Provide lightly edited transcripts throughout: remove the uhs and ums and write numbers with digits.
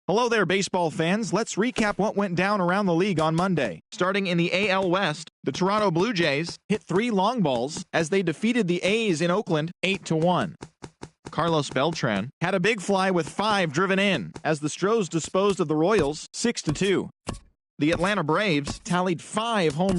Hello there, baseball fans. Let's recap what went down around the league on Monday. Starting in the AL West, the Toronto Blue Jays hit 3 long balls as they defeated the A's in Oakland 8-1. Carlos Beltran had a big fly with 5 driven in as the Stros disposed of the Royals 6-2. The Atlanta Braves tallied 5 home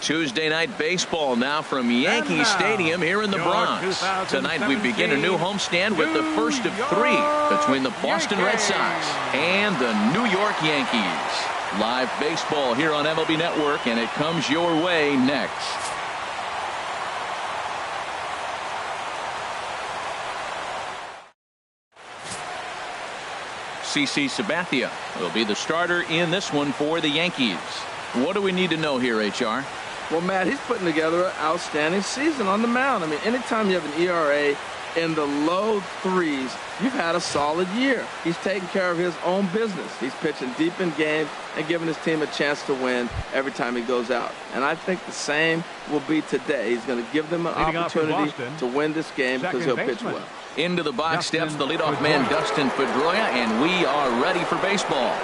Tuesday night baseball now from Yankee Stadium here in the Bronx. Tonight we begin a new homestand with the first of 3 between the Boston Red Sox and the New York Yankees. Live baseball here on MLB Network, and it comes your way next. CC Sabathia will be the starter in this one for the Yankees. What do we need to know here, HR? Well, Matt, he's putting together an outstanding season on the mound. I mean, anytime you have an ERA in the low 3s, you've had a solid year. He's taking care of his own business. He's pitching deep in games and giving his team a chance to win every time he goes out. And I think the same will be today. He's going to give them an opportunity to win this game because he'll pitch well. Into the box steps the leadoff man, Dustin Pedroia, and we are ready for baseball.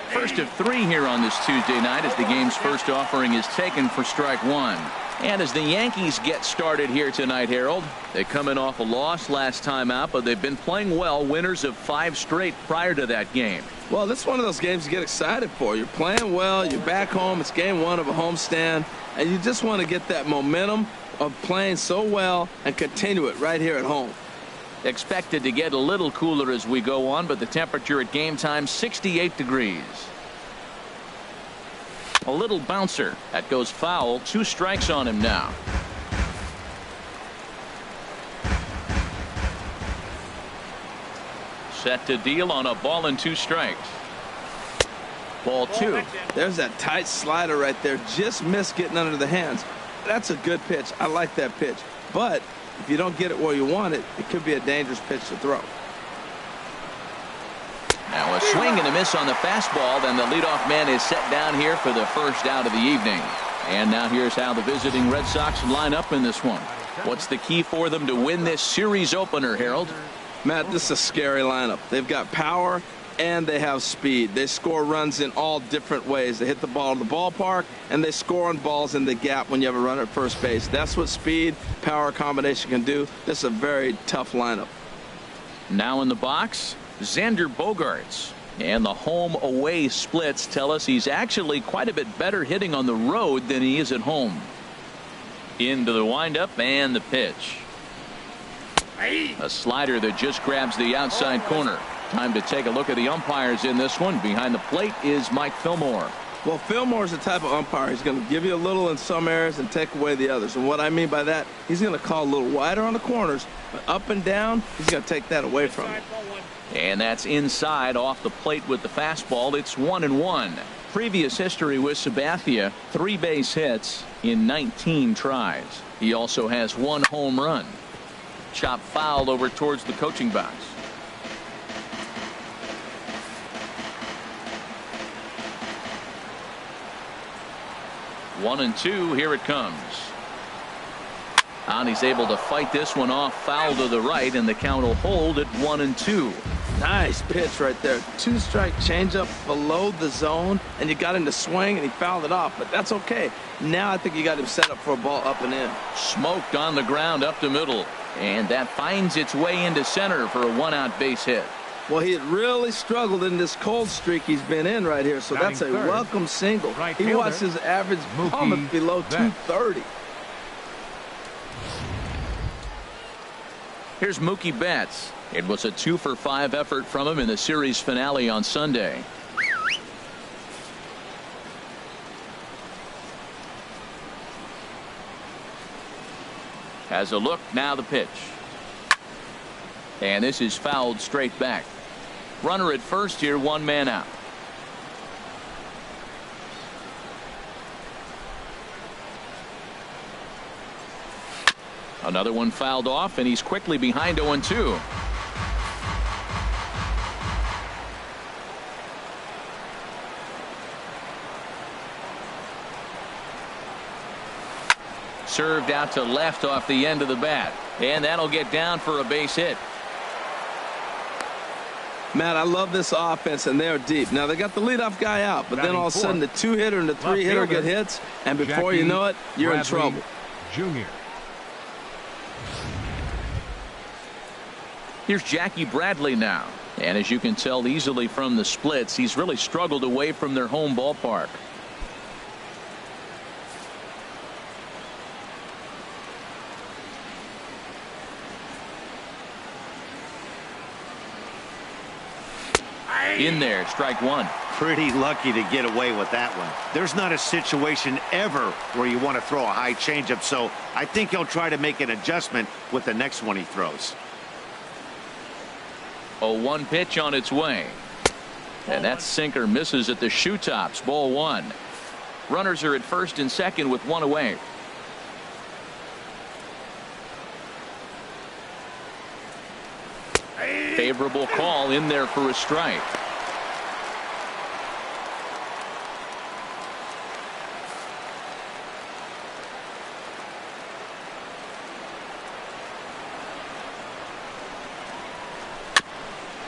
First of 3 here on this Tuesday night as the game's first offering is taken for strike 1. And as the Yankees get started here tonight, Harold, they come in off a loss last time out, but they've been playing well, winners of 5 straight prior to that game. Well, this is one of those games you get excited for. You're playing well, you're back home, it's game 1 of a homestand, and you just want to get that momentum of playing so well and continue it right here at home. Expected to get a little cooler as we go on, but the temperature at game time 68 degrees. A little bouncer that goes foul. 2 strikes on him now. Set to deal on a ball and 2 strikes. Ball 2. There's that tight slider right there. Just missed getting under the hands. That's a good pitch. I like that pitch. But if you don't get it where you want it, it could be a dangerous pitch to throw. Now a swing and a miss on the fastball. Then the leadoff man is set down here for the first out of the evening. And now here's how the visiting Red Sox line up in this one. What's the key for them to win this series opener, Harold? Matt, this is a scary lineup. They've got power and they have speed. They score runs in all different ways. They hit the ball in the ballpark, and they score on balls in the gap when you have a runner at first base. That's what speed, power combination can do. This is a very tough lineup. Now in the box, Xander Bogaerts. And the home-away splits tell us he's actually quite a bit better hitting on the road than he is at home. Into the windup and the pitch. A slider that just grabs the outside corner. Time to take a look at the umpires in this one. Behind the plate is Mike Fillmore. Well, Fillmore's the type of umpire. He's going to give you a little in some areas and take away the others. And what I mean by that, he's going to call a little wider on the corners, but up and down, he's going to take that away from you. And that's inside off the plate with the fastball. It's 1-1. previous history with Sabathia, 3 base hits in 19 tries. He also has 1 home run. Chop foul over towards the coaching box. One and two, here it comes. And he's able to fight this one off, foul to the right, and the count will hold at 1-2. Nice pitch right there. 2-strike changeup below the zone, and you got him to swing, and he fouled it off, but that's okay. Now I think you got him set up for a ball up and in. Smoked on the ground up the middle, and that finds its way into center for a 1-out base hit. Well, he had really struggled in this cold streak he's been in right here, so that's a welcome single. He watched his average plummet below 230. Here's Mookie Betts. It was a 2-for-5 effort from him in the series finale on Sunday. Has a look, now the pitch. And this is fouled straight back. Runner at first here, 1 man out. Another one fouled off, and he's quickly behind 0-2. Served out to left off the end of the bat, and that'll get down for a base hit. Matt, I love this offense, and they're deep. Now, they got the leadoff guy out, but then all of a sudden the 2-hitter and the 3-hitter get hits, and before you know it, you're in trouble. Jr. Here's Jackie Bradley now. And as you can tell easily from the splits, he's really struggled away from their home ballpark. In there, strike one. Pretty lucky to get away with that one. There's not a situation ever where you want to throw a high changeup, so I think he'll try to make an adjustment with the next one he throws. A 1 pitch on its way. And that sinker misses at the shoe tops. Ball 1. Runners are at first and second with 1 away. Favorable call in there for a strike.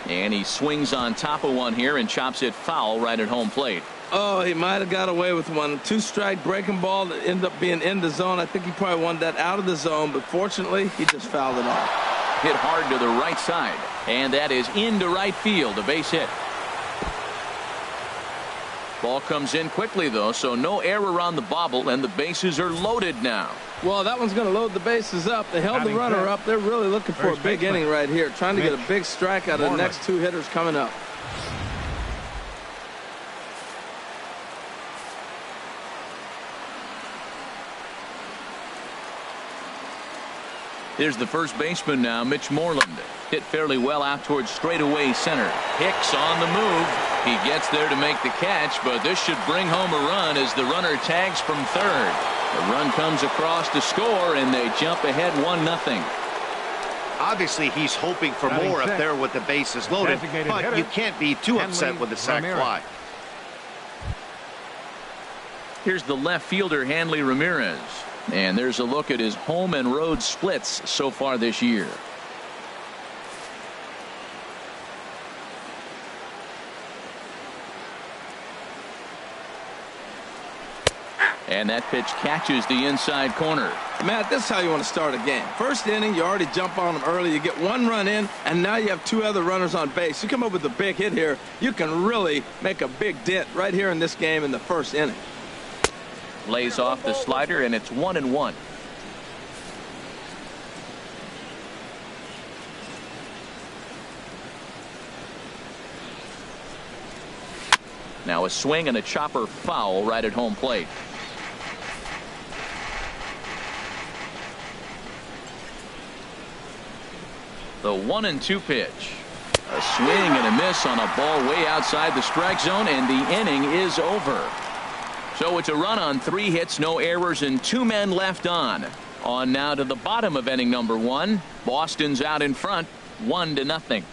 And he swings on top of one here and chops it foul right at home plate. Oh, he might have got away with one. 2-strike breaking ball that ended up being in the zone. I think he probably wanted that out of the zone, but fortunately, he just fouled it off. Hit hard to the right side, and that is into right field, a base hit. Ball comes in quickly, though, so no error on the bobble, and the bases are loaded now. Well, that one's going to load the bases up. They held the runner up. They're really looking for a big inning right here, trying to get a big strike out of the next 2 hitters coming up. Here's the first baseman now, Mitch Moreland. Hit fairly well out towards straightaway center. Hicks on the move. He gets there to make the catch, but this should bring home a run as the runner tags from third. The run comes across to score, and they jump ahead 1-0. Obviously, he's hoping for more up there with the bases loaded, but you can't be too upset with the sac fly. Here's the left fielder, Hanley Ramirez. And there's a look at his home and road splits so far this year. And that pitch catches the inside corner. Matt, this is how you want to start a game. First inning, you already jump on them early. You get 1 run in, and now you have 2 other runners on base. You come up with a big hit here, you can really make a big dent right here in this game in the first inning. Lays off the slider, and it's 1-1. Now a swing and a chopper foul right at home plate. The 1-2 pitch. A swing and a miss on a ball way outside the strike zone, and the inning is over. So it's a run on 3 hits, no errors, and 2 men left on. On now to the bottom of inning number 1. Boston's out in front, 1-0.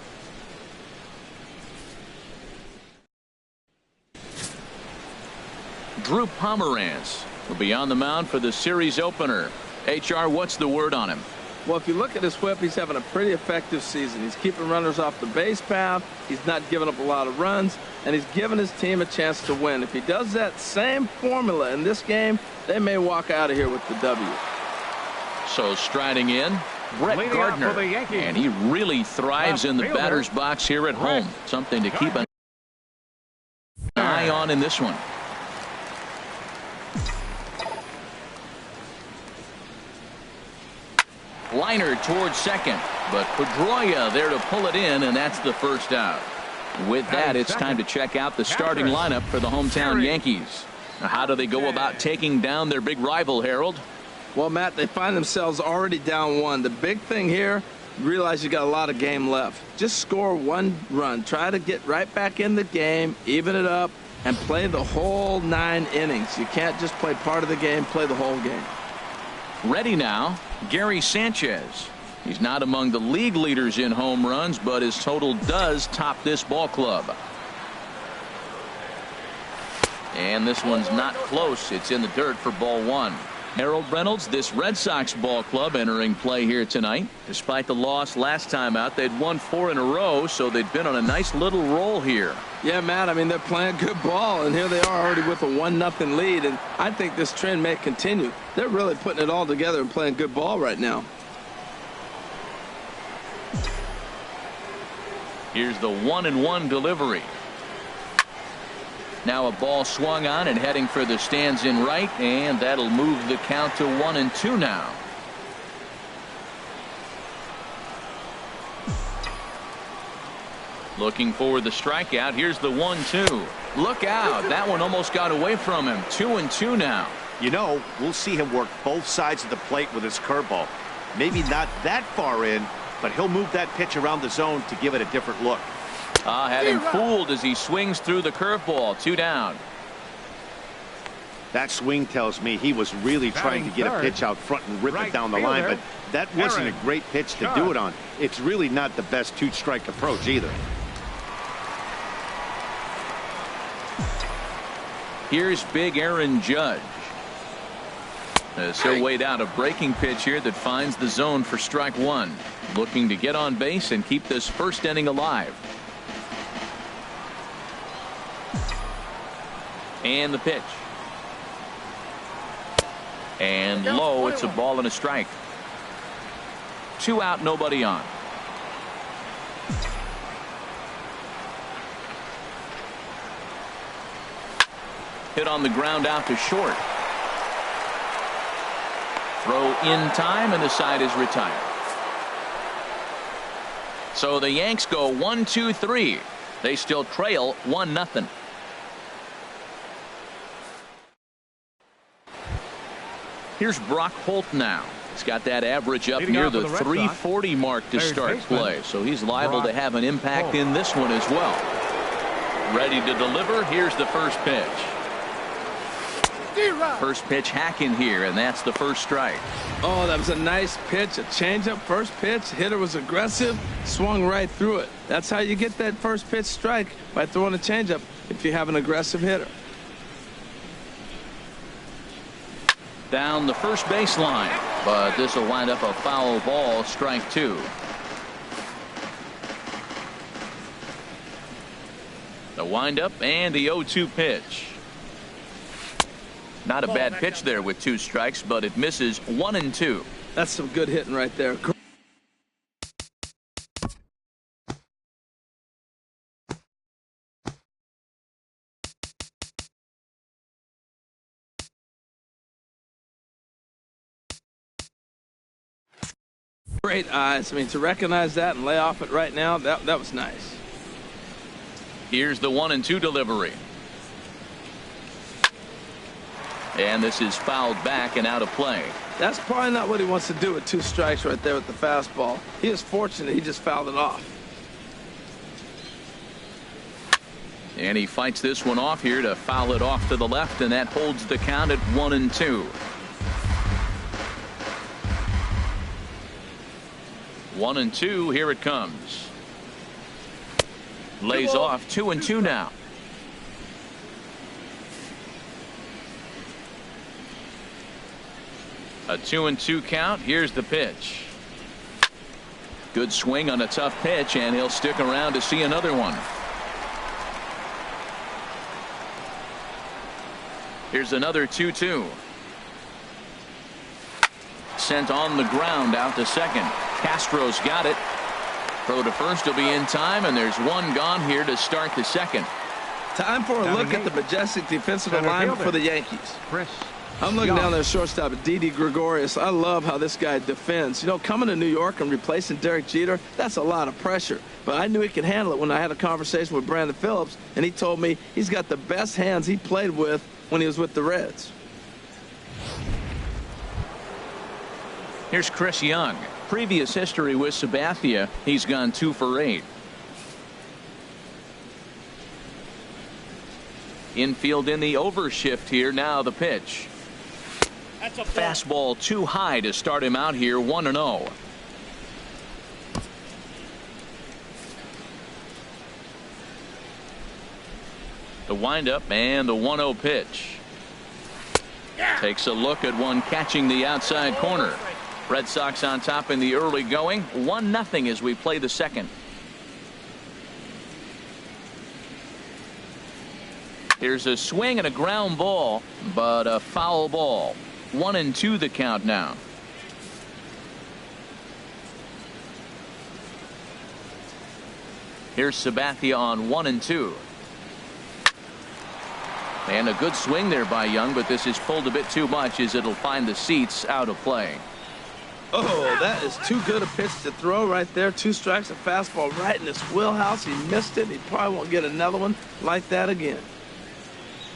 Drew Pomeranz will be on the mound for the series opener. HR, what's the word on him? Well, if you look at his whip, he's having a pretty effective season. He's keeping runners off the base path. He's not giving up a lot of runs, and he's giving his team a chance to win. If he does that same formula in this game, they may walk out of here with the W. So striding in, Brett Gardner, and he really thrives in the batter's box here at home. Something to keep an eye on in this one. Liner towards second, but Pedroia there to pull it in, and that's the first out. With that, it's time to check out the starting lineup for the hometown Yankees. Now, how do they go about taking down their big rival, Harold? Well, Matt, they find themselves already down 1. The big thing here, realize you got a lot of game left. Just score 1 run. Try to get right back in the game, even it up, and play the whole 9 innings. You can't just play part of the game, play the whole game. Ready now, Gary Sanchez. He's not among the league leaders in home runs, but his total does top this ball club. And this one's not close. It's in the dirt for ball 1. Harold Reynolds, this Red Sox ball club entering play here tonight. Despite the loss last time out, they'd won 4 in a row, so they'd been on a nice little roll here. Yeah, Matt, I mean, they're playing good ball, and here they are already with a 1-0 lead, and I think this trend may continue. They're really putting it all together and playing good ball right now. Here's the 1-1 delivery. Now a ball swung on and heading for the stands in right, and that'll move the count to 1-2 now. Looking for the strikeout. Here's the 1-2. Look out. That one almost got away from him. 2-2 now. You know, we'll see him work both sides of the plate with his curveball. Maybe not that far in, but he'll move that pitch around the zone to give it a different look. Had him fooled as he swings through the curveball. 2 down. That swing tells me he was really trying to get a pitch out front and rip it down the line, but that wasn't a great pitch to do it on. It's really not the best 2-strike approach either. Here's big Aaron Judge. He'll wait out a breaking pitch here that finds the zone for strike 1. Looking to get on base and keep this first inning alive. And the pitch. And low. It's a ball and a strike. 2 out, nobody on. Hit on the ground out to short. Throw in time, and the side is retired. So the Yanks go 1-2-3. They still trail 1-0. Here's Brock Holt now. He's got that average up near the 340 mark to start play, so he's liable to have an impact in this one as well. Ready to deliver. Here's the first pitch. First pitch hacking here, and that's the first strike. Oh, that was a nice pitch. A changeup first pitch. Hitter was aggressive, swung right through it. That's how you get that first pitch strike, by throwing a changeup if you have an aggressive hitter. Down the first baseline, but this will wind up a foul ball. Strike 2. The windup and the 0-2 pitch. Not a bad pitch there with 2 strikes, but it misses 1-2. That's some good hitting right there. Great eyes. I mean, to recognize that and lay off it right now, that was nice. Here's the 1-2 delivery. And this is fouled back and out of play. That's probably not what he wants to do with 2 strikes right there with the fastball. He is fortunate he just fouled it off. And he fights this one off here to foul it off to the left, and that holds the count at 1-2. 1-2, here it comes. Lays off 2-2 now. A 2-2 count. Here's the pitch. Good swing on a tough pitch, and he'll stick around to see another one. Here's another 2-2. Sent on the ground out to second. Castro's got it. Throw to first will be in time, and there's one gone here to start the second. Time for a look at the majestic defensive alignment for the Yankees. I'm looking down there at shortstop at Didi Gregorius. I love how this guy defends. You know, coming to New York and replacing Derek Jeter, that's a lot of pressure. But I knew he could handle it when I had a conversation with Brandon Phillips, and he told me he's got the best hands he played with when he was with the Reds. Here's Chris Young. Previous history with Sabathia, he's gone 2 for 8. Infield in the overshift here. Now the pitch. That's a fastball too high to start him out here. 1-0. The windup and the 1-0 pitch. Takes a look at one catching the outside corner. Red Sox on top in the early going. 1-0 as we play the second. Here's a swing and a ground ball, but a foul ball. 1-2 the count now. Here's Sabathia on 1-2. And a good swing there by Young, but this is pulled a bit too much as it'll find the seats out of play. Oh, that is too good a pitch to throw right there. 2 strikes, a fastball right in his wheelhouse. He missed it. He probably won't get another one like that again.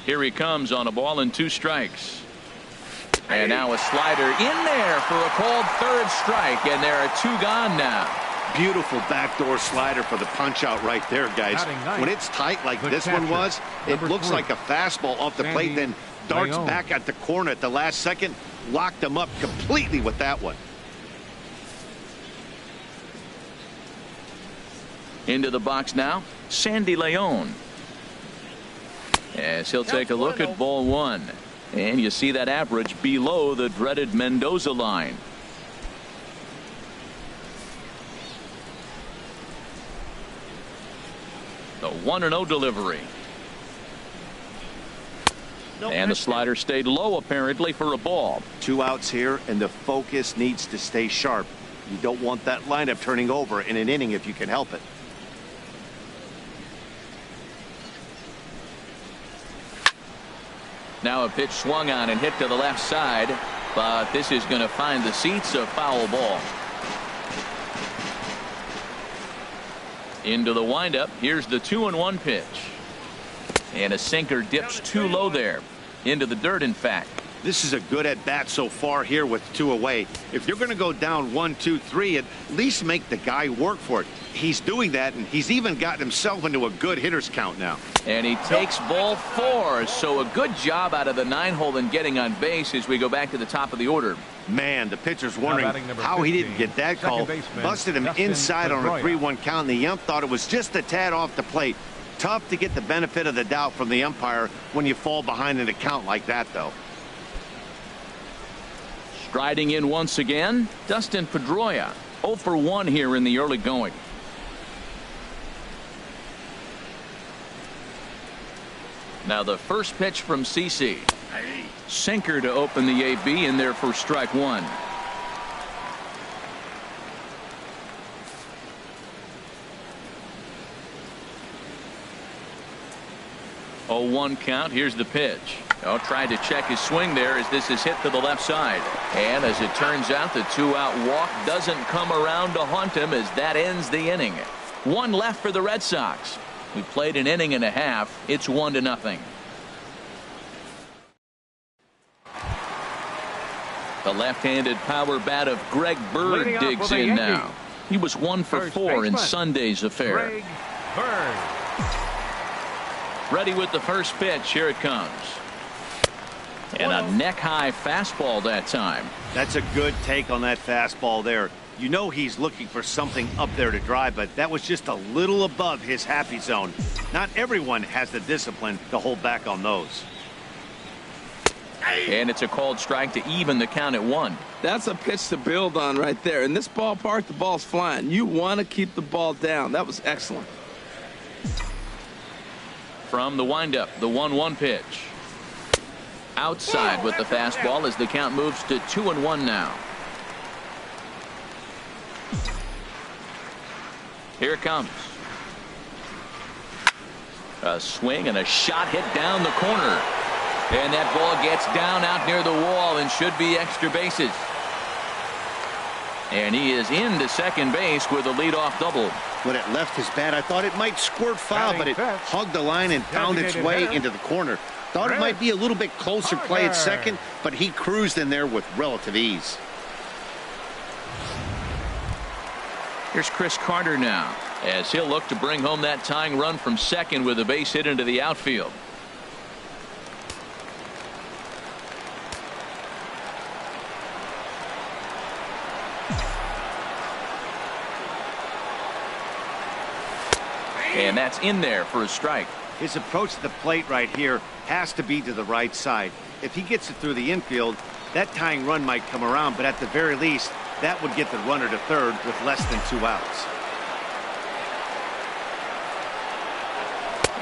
Here he comes on a ball and 2 strikes. And now a slider in there for a called third strike, and there are 2 gone now. Beautiful backdoor slider for the punch out right there, guys. When it's tight like this one was, it looks like a fastball off the plate, then darts back at the corner at the last second. Locked him up completely with that one. Into the box now, Sandy Leon. As he'll take a look at ball 1. And you see that average below the dreaded Mendoza line. The 1-0 delivery. And the slider stayed low apparently for a ball. 2 outs here, and the focus needs to stay sharp. You don't want that lineup turning over in an inning if you can help it. Now a pitch swung on and hit to the left side, but this is going to find the seats. A foul ball. Into the windup. Here's the 2-1 pitch. And a sinker dips too low there. Into the dirt, in fact. This is a good at bat so far here with 2 away. If you're going to go down 1, 2, 3, at least make the guy work for it. He's doing that, and he's even gotten himself into a good hitter's count now. And he takes ball 4. So a good job out of the 9-hole in getting on base as we go back to the top of the order. Man, the pitcher's wondering how he didn't get that call. Busted him inside on a 3-1 count, and the ump thought it was just a tad off the plate. Tough to get the benefit of the doubt from the umpire when you fall behind in a count like that, though. Striding in once again, Dustin Pedroia. 0 for 1 here in the early going. Now the first pitch from CC. Sinker to open the AB in there for strike 1. Oh, 1 count. Here's the pitch. Tried to check his swing there as this is hit to the left side. And as it turns out, the 2-out walk doesn't come around to haunt him as that ends the inning. 1 left for the Red Sox. We played an inning and a half. It's 1-0. The left-handed power bat of Greg Bird digs in now. He was 1 for 4 in Sunday's affair. Ready with the first pitch. Here it comes. And a neck-high fastball that time. That's a good take on that fastball there. You know he's looking for something up there to drive, but that was just a little above his happy zone. Not everyone has the discipline to hold back on those. And it's a called strike to even the count at 1. That's a pitch to build on right there. In this ballpark, the ball's flying. You want to keep the ball down. That was excellent. From the windup, the 1-1 pitch. Outside with the fastball as the count moves to 2-1 now. Here it comes. A swing and a shot hit down the corner. And that ball gets down out near the wall and should be extra bases. And he is into second base with a leadoff double. When it left his bat, I thought it might squirt foul, but it hugged the line and found its way into the corner. Thought it might be a little bit closer play at second, but he cruised in there with relative ease. Here's Chris Carter now, as he'll look to bring home that tying run from second with a base hit into the outfield. And that's in there for a strike. His approach to the plate right here has to be to the right side. If he gets it through the infield, that tying run might come around, but at the very least, that would get the runner to third with less than 2 outs.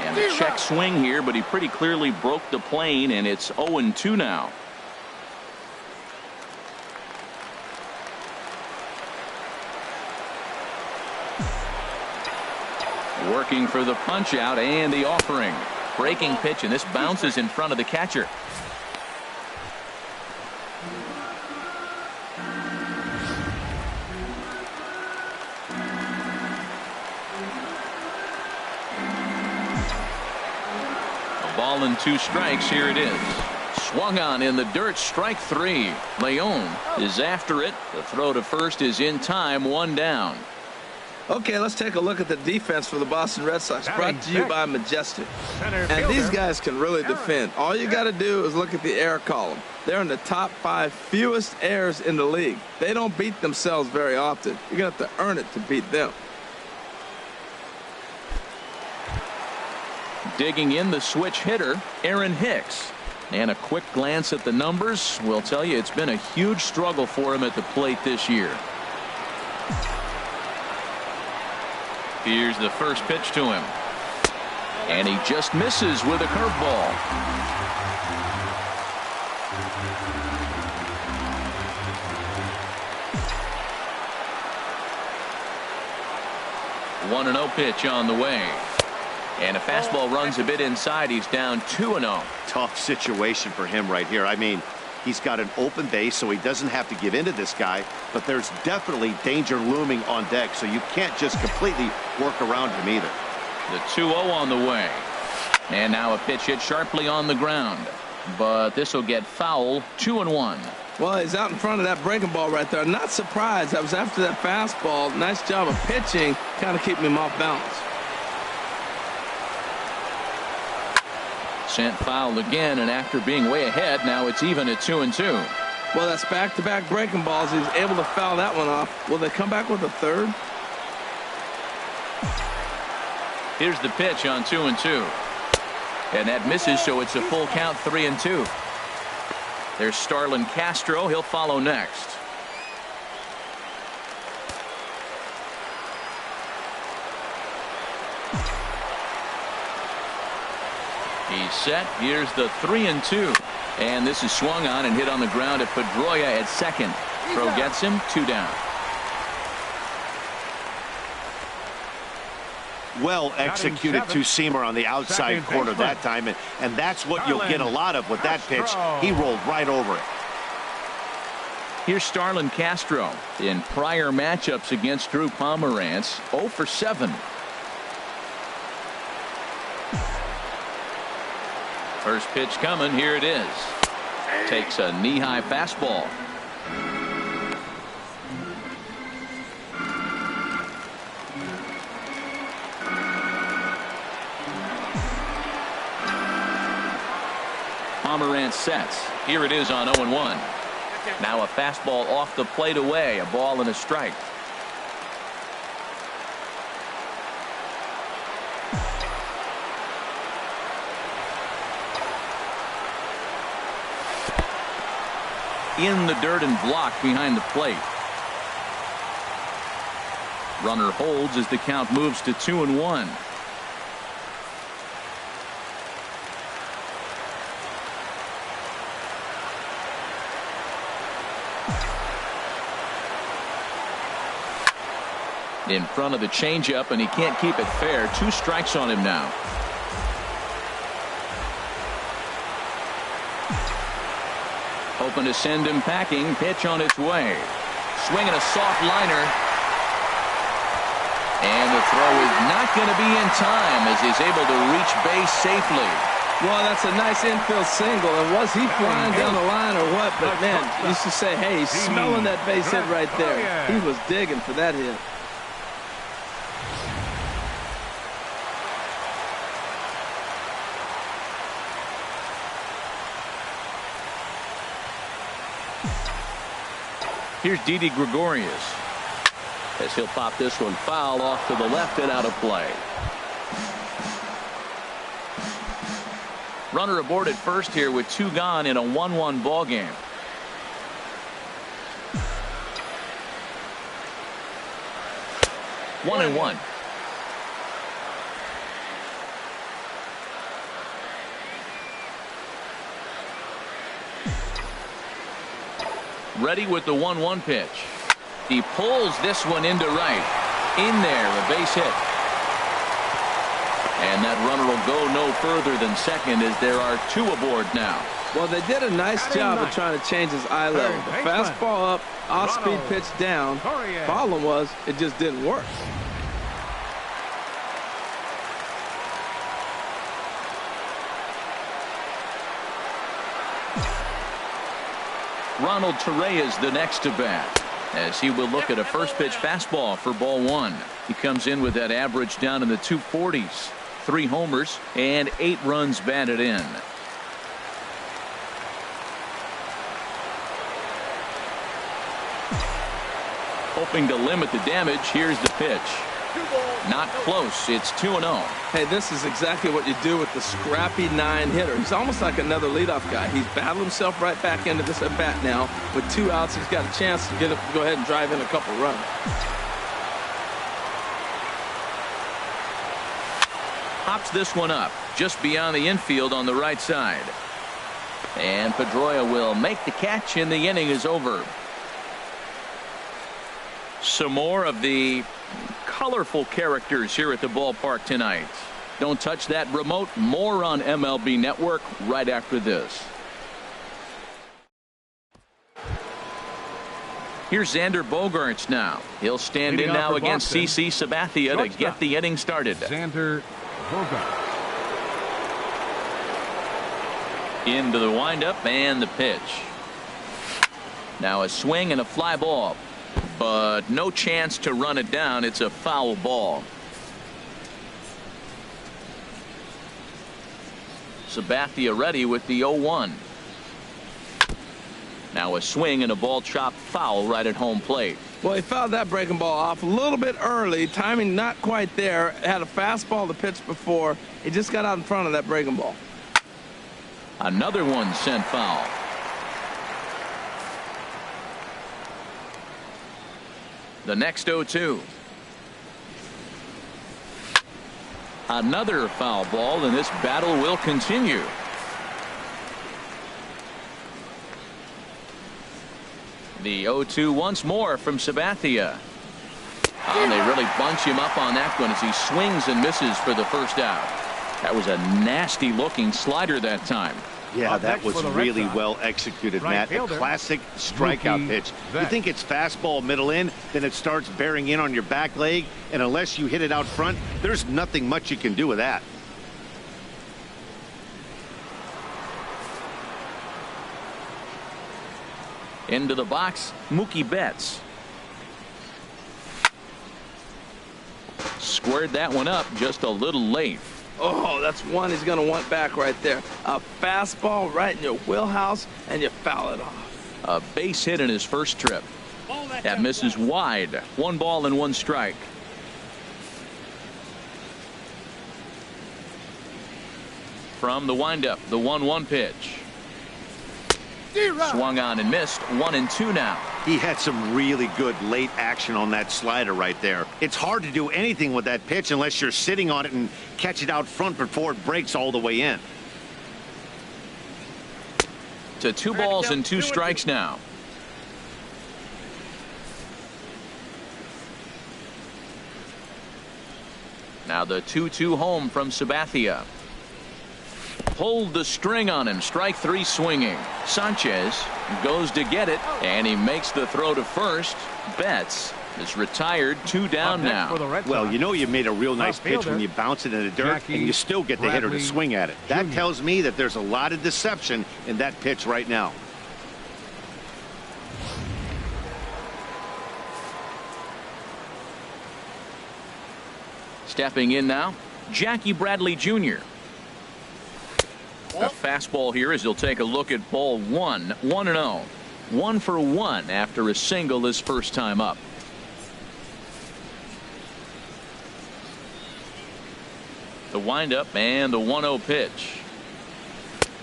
And the check swing here, but he pretty clearly broke the plane, and it's 0-2 now. Working for the punch out and the offering. Breaking pitch, and this bounces in front of the catcher. A ball and 2 strikes. Here it is. Swung on in the dirt. Strike 3. Leon is after it. The throw to first is in time. 1 down. Okay, let's take a look at the defense for the Boston Red Sox, brought to you by Majestic. And these guys can really defend. All you got to do is look at the error column. They're in the top 5 fewest errors in the league. They don't beat themselves very often. You're going to have to earn it to beat them. Digging in the switch hitter, Aaron Hicks. And a quick glance at the numbers will tell you it's been a huge struggle for him at the plate this year. Here's the first pitch to him. And he just misses with a curveball. One 1-0 pitch on the way. And a fastball runs a bit inside. He's down 2-0. Tough situation for him right here. I mean, he's got an open base, so he doesn't have to give in to this guy, but there's definitely danger looming on deck, so you can't just completely work around him either. The 2-0 on the way. And now a pitch hit sharply on the ground. But this will get foul. 2-1. Well, he's out in front of that breaking ball right there. Not surprised. I was after that fastball. Nice job of pitching, kind of keeping him off balance. Sent foul again, and after being way ahead, now it's even at 2-2. Well, that's back-to-back breaking balls. He was able to foul that one off. Will they come back with a third? Here's the pitch on 2-2. And that misses, so it's a full count, 3-2. There's Starlin Castro. He'll follow next. He's set. Here's the 3-2. And this is swung on and hit on the ground at Pedroia at second. Throw gets him, 2 down. Well executed two-seamer on the outside corner that time, and that's what you'll get a lot of with that pitch. He rolled right over it. Here's Starlin Castro. In prior matchups against Drew Pomerantz, 0 for 7. First pitch coming. Here it is. Takes a knee-high fastball. Pomerantz sets. Here it is on 0-1. Now a fastball off the plate away. A ball and a strike. In the dirt and blocked behind the plate. Runner holds as the count moves to 2-1. In front of the changeup, and he can't keep it fair. 2 strikes on him now. Hoping to send him packing. Pitch on its way. Swinging a soft liner. And the throw is not going to be in time as he's able to reach base safely. Well, that's a nice infield single. And was he flying down the line or what? But, man, used to say, hey, he's smelling that base hit right there. He was digging for that hit. Here's Didi Gregorius as he'll pop this one foul off to the left and out of play. Runner aboard at first here with 2 gone in a 1-1 ball game. One and one. Ready with the 1-1 pitch. He pulls this one into right. In there, a base hit. And that runner will go no further than second as there are 2 aboard now. Well, they did a nice job of trying to change his eye level. The fastball up, off-speed pitch down. Problem was, it just didn't work. Ronald Torreyes the next to bat as he will look at a first pitch fastball for ball 1. He comes in with that average down in the 240s. 3 homers and 8 runs batted in. Hoping to limit the damage. Here's the pitch. Not close. It's 2-0. Hey, this is exactly what you do with the scrappy 9-hitter. He's almost like another leadoff guy. He's battled himself right back into this at bat now. With 2 outs, he's got a chance to go ahead and drive in a couple runs. Pops this one up just beyond the infield on the right side. And Pedroia will make the catch, and the inning is over. Some more of the colorful characters here at the ballpark tonight. Don't touch that remote. More on MLB Network right after this. Here's Xander Bogaerts now. He'll stand in now against CC Sabathia to get the inning started. Xander Bogaerts. Into the windup and the pitch. Now a swing and a fly ball. But no chance to run it down. It's a foul ball. Sabathia ready with the 0-1. Now a swing and a ball chopped foul right at home plate. Well, he fouled that breaking ball off a little bit early. Timing not quite there. Had a fastball to pitch before. He just got out in front of that breaking ball. Another one sent foul. The next 0-2. Another foul ball, and this battle will continue. The 0-2 once more from Sabathia. Oh, they really bunch him up on that one as he swings and misses for the first out. That was a nasty looking slider that time. Yeah, that was really well executed, Matt. A classic strikeout pitch. You think it's fastball middle in, then it starts bearing in on your back leg, and unless you hit it out front, there's nothing much you can do with that. Into the box, Mookie Betts. Squared that one up just a little late. Oh, that's one he's going to want back right there. A fastball right in your wheelhouse, and you foul it off. A base hit in his first trip. That misses wide. 1 ball and 1 strike. From the windup, the 1-1 pitch. Swung on and missed. 1-2 now. He had some really good late action on that slider right there. It's hard to do anything with that pitch unless you're sitting on it and catch it out front before it breaks all the way in. To 2 balls and 2 strikes now. Now the 2-2 home from Sabathia. Pulled the string on him. Strike 3 swinging. Sanchez goes to get it, and he makes the throw to first. Betts is retired. 2 down now. Well, you know you made a real nice pitch when you bounce it in the dirt and you still get the hitter to swing at it. That tells me that there's a lot of deception in that pitch right now. Stepping in now, Jackie Bradley Jr. A fastball here as he'll take a look at ball 1. 1-0. 1 for 1 after a single his first time up. The windup and the 1-0 pitch.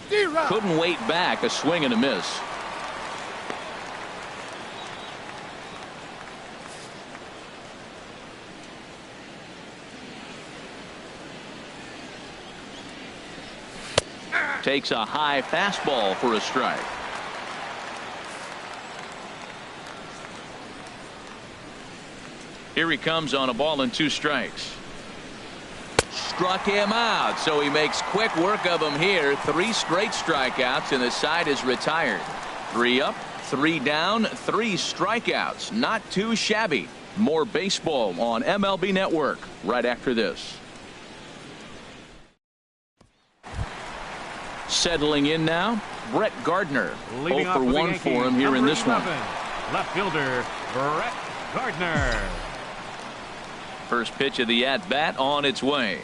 Couldn't wait back. A swing and a miss. Takes a high fastball for a strike. Here he comes on a ball and 2 strikes. Struck him out, so he makes quick work of him here. 3 straight strikeouts, and the side is retired. 3 up, 3 down, 3 strikeouts. Not too shabby. More baseball on MLB Network right after this. Settling in now, Brett Gardner. 0 for 1 for him here in this one. Left fielder, Brett Gardner. First pitch of the at-bat on its way.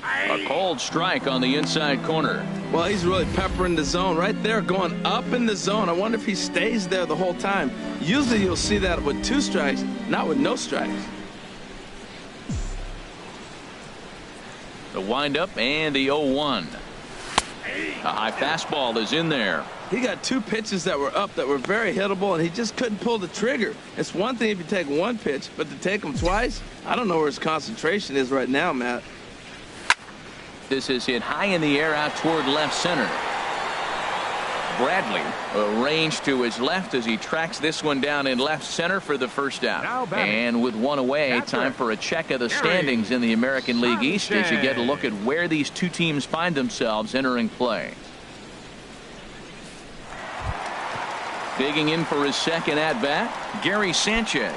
A cold strike on the inside corner. Well, he's really peppering the zone right there, going up in the zone. I wonder if he stays there the whole time. Usually you'll see that with 2 strikes, not with no strikes. The windup and the 0-1. A high fastball is in there. He got 2 pitches that were up that were very hittable, and he just couldn't pull the trigger. It's one thing if you take 1 pitch, but to take them twice, I don't know where his concentration is right now, Matt. This is hit high in the air out toward left center. Bradley arranged to his left as he tracks this one down in left center for the first out. And with 1 away, time for a check of the standings in the American League East as you get a look at where these 2 teams find themselves entering play. Digging in for his second at-bat, Gary Sanchez.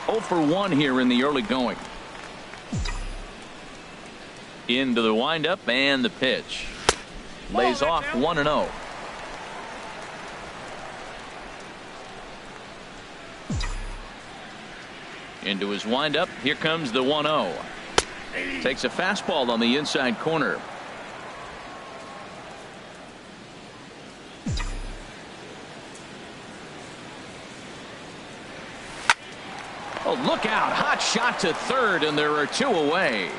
0 for 1 here in the early going. Into the windup and the pitch. Lays off 1-0. Into his windup. Here comes the 1-0. Takes a fastball on the inside corner. Oh, look out. Hot shot to third, and there are 2 away.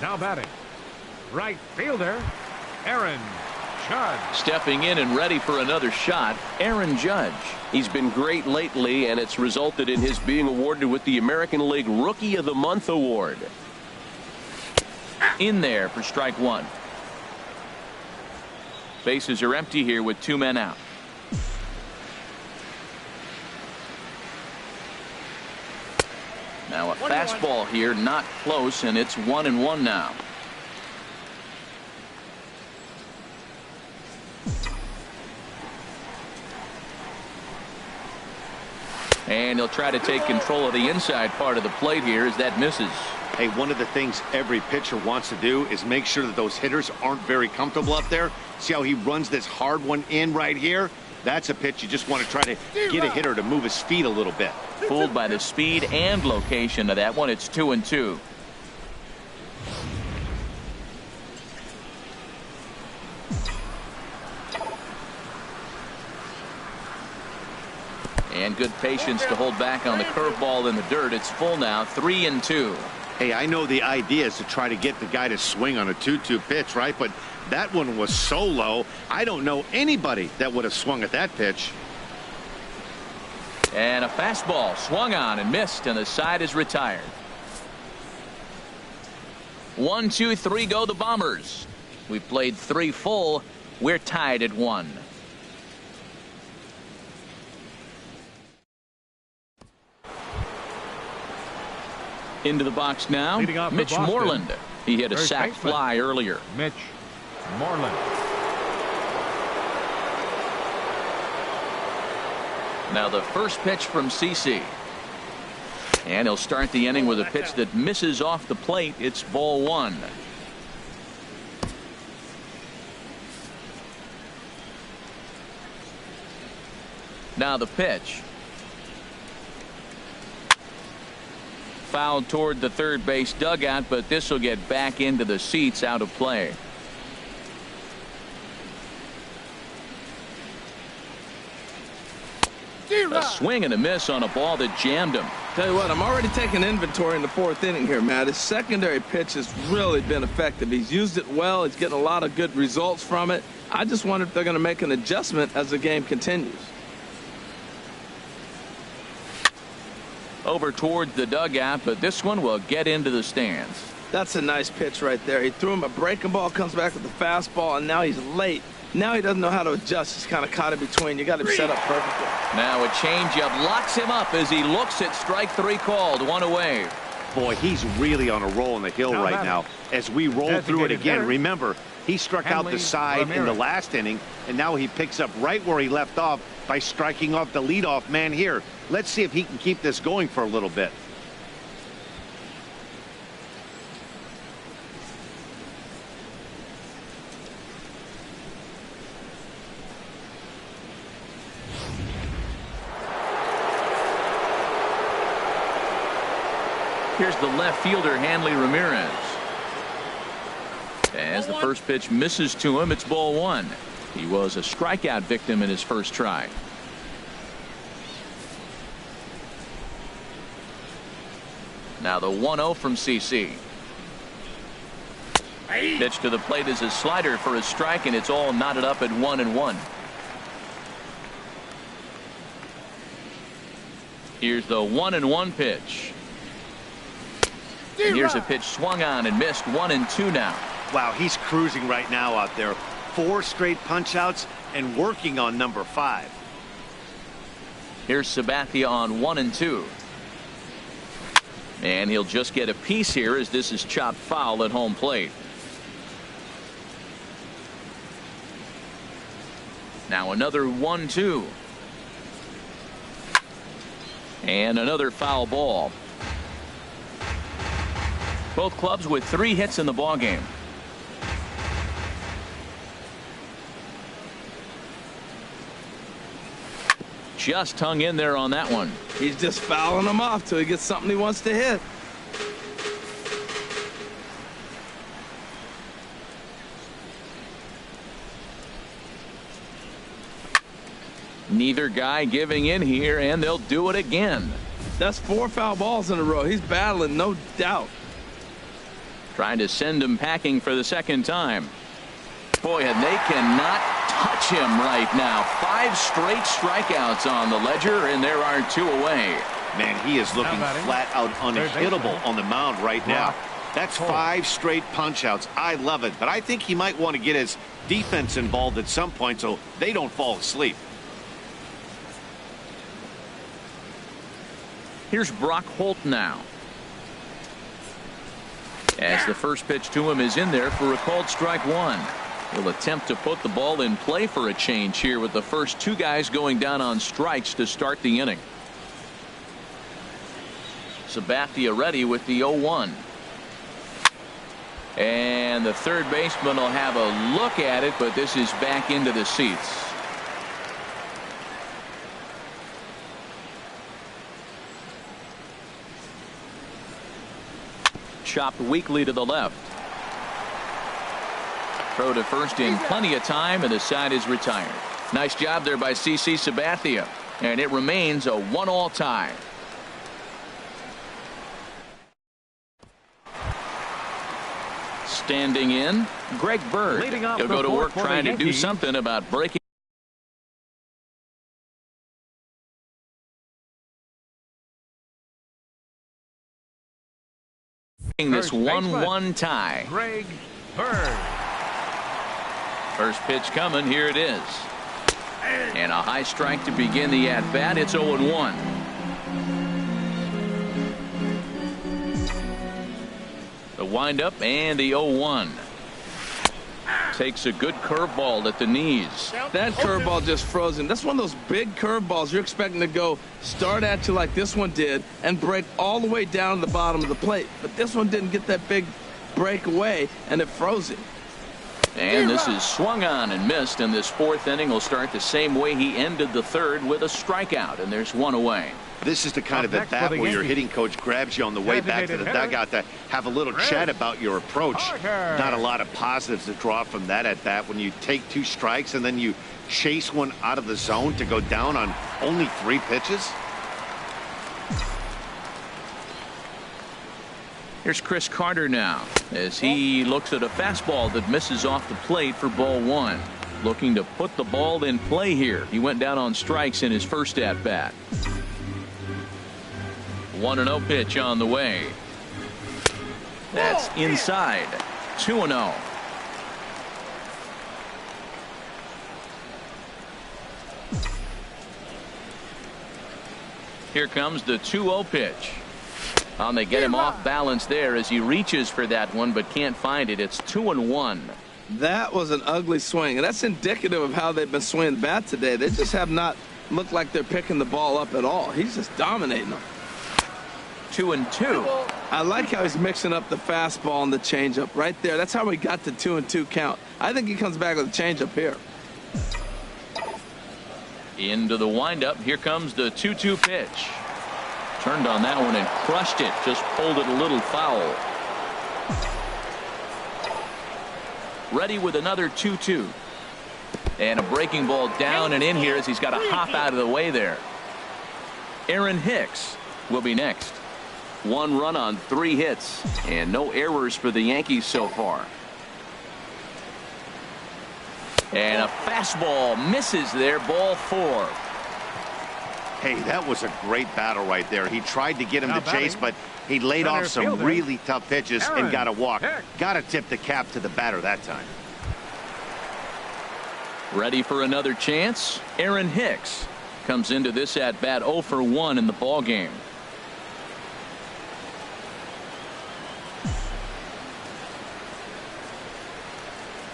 Now batting, right fielder, Aaron Judge. Stepping in and ready for another shot, Aaron Judge. He's been great lately, and it's resulted in his being awarded with the American League Rookie of the Month award. In there for strike 1. Bases are empty here with 2 men out. Now a fastball here, not close, and it's 1-1 now. And he'll try to take control of the inside part of the plate here as that misses. Hey, one of the things every pitcher wants to do is make sure that those hitters aren't very comfortable up there. See how he runs this hard one in right here? That's a pitch you just want to try to get a hitter to move his feet a little bit. Fooled by the speed and location of that one. It's 2-2. And good patience to hold back on the curveball in the dirt. It's full now, 3-2. Hey, I know the idea is to try to get the guy to swing on a 2-2 pitch, right? But that one was so low, I don't know anybody that would have swung at that pitch. And a fastball swung on and missed, and the side is retired. 1, 2, 3 go the Bombers. We've played 3 full. We're tied at 1. Into the box now, Mitch Moreland. He hit a sac fly earlier. Mitch Moreland. Now the first pitch from CC. And he'll start the inning with a pitch that misses off the plate. It's ball 1. Now the pitch. Fouled toward the third base dugout, but this will get back into the seats, out of play. A swing and a miss on a ball that jammed him. Tell you what, I'm already taking inventory in the 4th inning here, Matt. His secondary pitch has really been effective. He's used it well. He's getting a lot of good results from it. I just wonder if they're going to make an adjustment as the game continues. Over toward the dugout, but this one will get into the stands. That's a nice pitch right there. He threw him a breaking ball, comes back with the fastball, and now he's late. Now he doesn't know how to adjust. He's kind of caught in between. You got him set up perfectly. Now a changeup locks him up as he looks at strike 3 called. 1 away. Boy, he's really on a roll in the hill right now. As we roll through it again, remember, he struck out the side in the last inning, and now he picks up right where he left off by striking off the leadoff man here. Let's see if he can keep this going for a little bit. Here's the left fielder, Hanley Ramirez. As the first pitch misses to him, it's ball 1. He was a strikeout victim in his first try. Now the 1-0 from CC. Pitch to the plate is a slider for a strike, and it's all knotted up at 1-1. Here's the 1-1 pitch. And here's a pitch swung on and missed. 1-2 now. Wow, he's cruising right now out there. 4 straight punch outs and working on number 5. Here's Sabathia on 1-2. And he'll just get a piece here as this is chopped foul at home plate. Now another 1-2. And another foul ball. Both clubs with 3 hits in the ballgame. Just hung in there on that one. He's just fouling them off till he gets something he wants to hit. Neither guy giving in here, and they'll do it again. That's 4 foul balls in a row. He's battling, no doubt. Trying to send him packing for the second time. Boy, and they cannot touch him right now. 5 straight strikeouts on the ledger, and there are 2 away. Man, he is looking flat out unhittable on the mound right now. That's 5 straight punch outs. I love it, but I think he might want to get his defense involved at some point so they don't fall asleep. Here's Brock Holt now. As the first pitch to him is in there for a called strike 1. He'll attempt to put the ball in play for a change here with the first 2 guys going down on strikes to start the inning. Sabathia ready with the 0-1. And the third baseman will have a look at it, but this is back into the seats. Chopped weakly to the left. Throw to first in plenty of time, and the side is retired. Nice job there by CC Sabathia. And it remains a 1-all tie. Standing in, Greg Bird. He'll go to work trying to do something about breaking this 1-1 tie. Greg Bird. First pitch coming. Here it is. And a high strike to begin the at-bat. It's 0-1. The windup and the 0-1. Takes a good curveball at the knees. That curveball just froze him. That's one of those big curveballs you're expecting to go start at you like this one did and break all the way down to the bottom of the plate. But this one didn't get that big break away, and it froze him. And this is swung on and missed, and this fourth inning will start the same way he ended the third, with a strikeout, and there's one away. This is the kind of at bat where your hitting coach grabs you on the way back to the dugout to have a little chat about your approach. Not a lot of positives to draw from that at bat when you take 2 strikes and then you chase one out of the zone to go down on only 3 pitches. Here's Chris Carter now as he looks at a fastball that misses off the plate for ball 1. Looking to put the ball in play here. He went down on strikes in his first at bat. 1-0 pitch on the way. That's inside. 2-0. Here comes the 2-0 pitch. They get him off balance there as he reaches for that one but can't find it. It's 2-1. That was an ugly swing, and that's indicative of how they've been swinging the bat today. They just have not looked like they're picking the ball up at all. He's just dominating them. 2-2. I like how he's mixing up the fastball and the changeup right there. That's how we got the 2-2 count. I think he comes back with a changeup here. Into the windup. Here comes the 2-2 pitch. Turned on that one and crushed it. Just pulled it a little foul. Ready with another 2-2. And a breaking ball down and in here as he's got to hop out of the way there. Aaron Hicks will be next. 1 run on 3 hits and no errors for the Yankees so far. And a fastball misses there. Ball 4. Hey, that was a great battle right there. He tried to get him to chase, but he laid off some really tough pitches and got a walk. Got to tip the cap to the batter that time. Ready for another chance. Aaron Hicks comes into this at bat 0 for 1 in the ball game.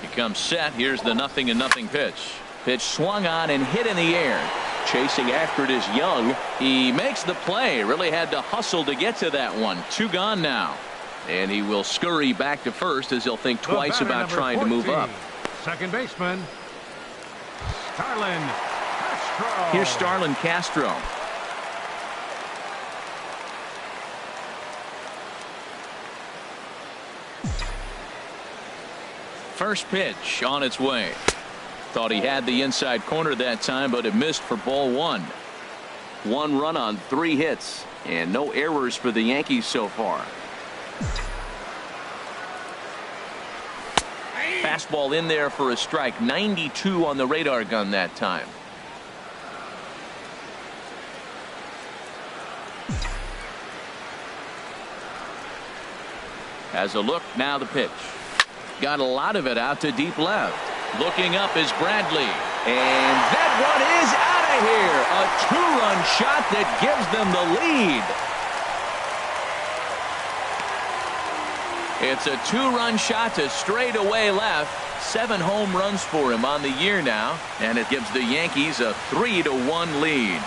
He comes set. Here's the 0-0 pitch. Pitch swung on and hit in the air. Chasing after it is Young. He makes the play. Really had to hustle to get to that one. 2 gone now. And he will scurry back to first as he'll think twice about trying to move up. Second baseman, Starlin Castro. Here's Starlin Castro. First pitch on its way. Thought he had the inside corner that time, but it missed for ball 1. 1 run on 3 hits and no errors for the Yankees so far. Fastball in there for a strike. 92 on the radar gun that time. Has a look. Now the pitch. Got a lot of it out to deep left. Looking up is Bradley. And that one is out of here. A 2-run shot that gives them the lead. It's a 2-run shot to straightaway left. 7 home runs for him on the year now. And it gives the Yankees a 3-1 lead.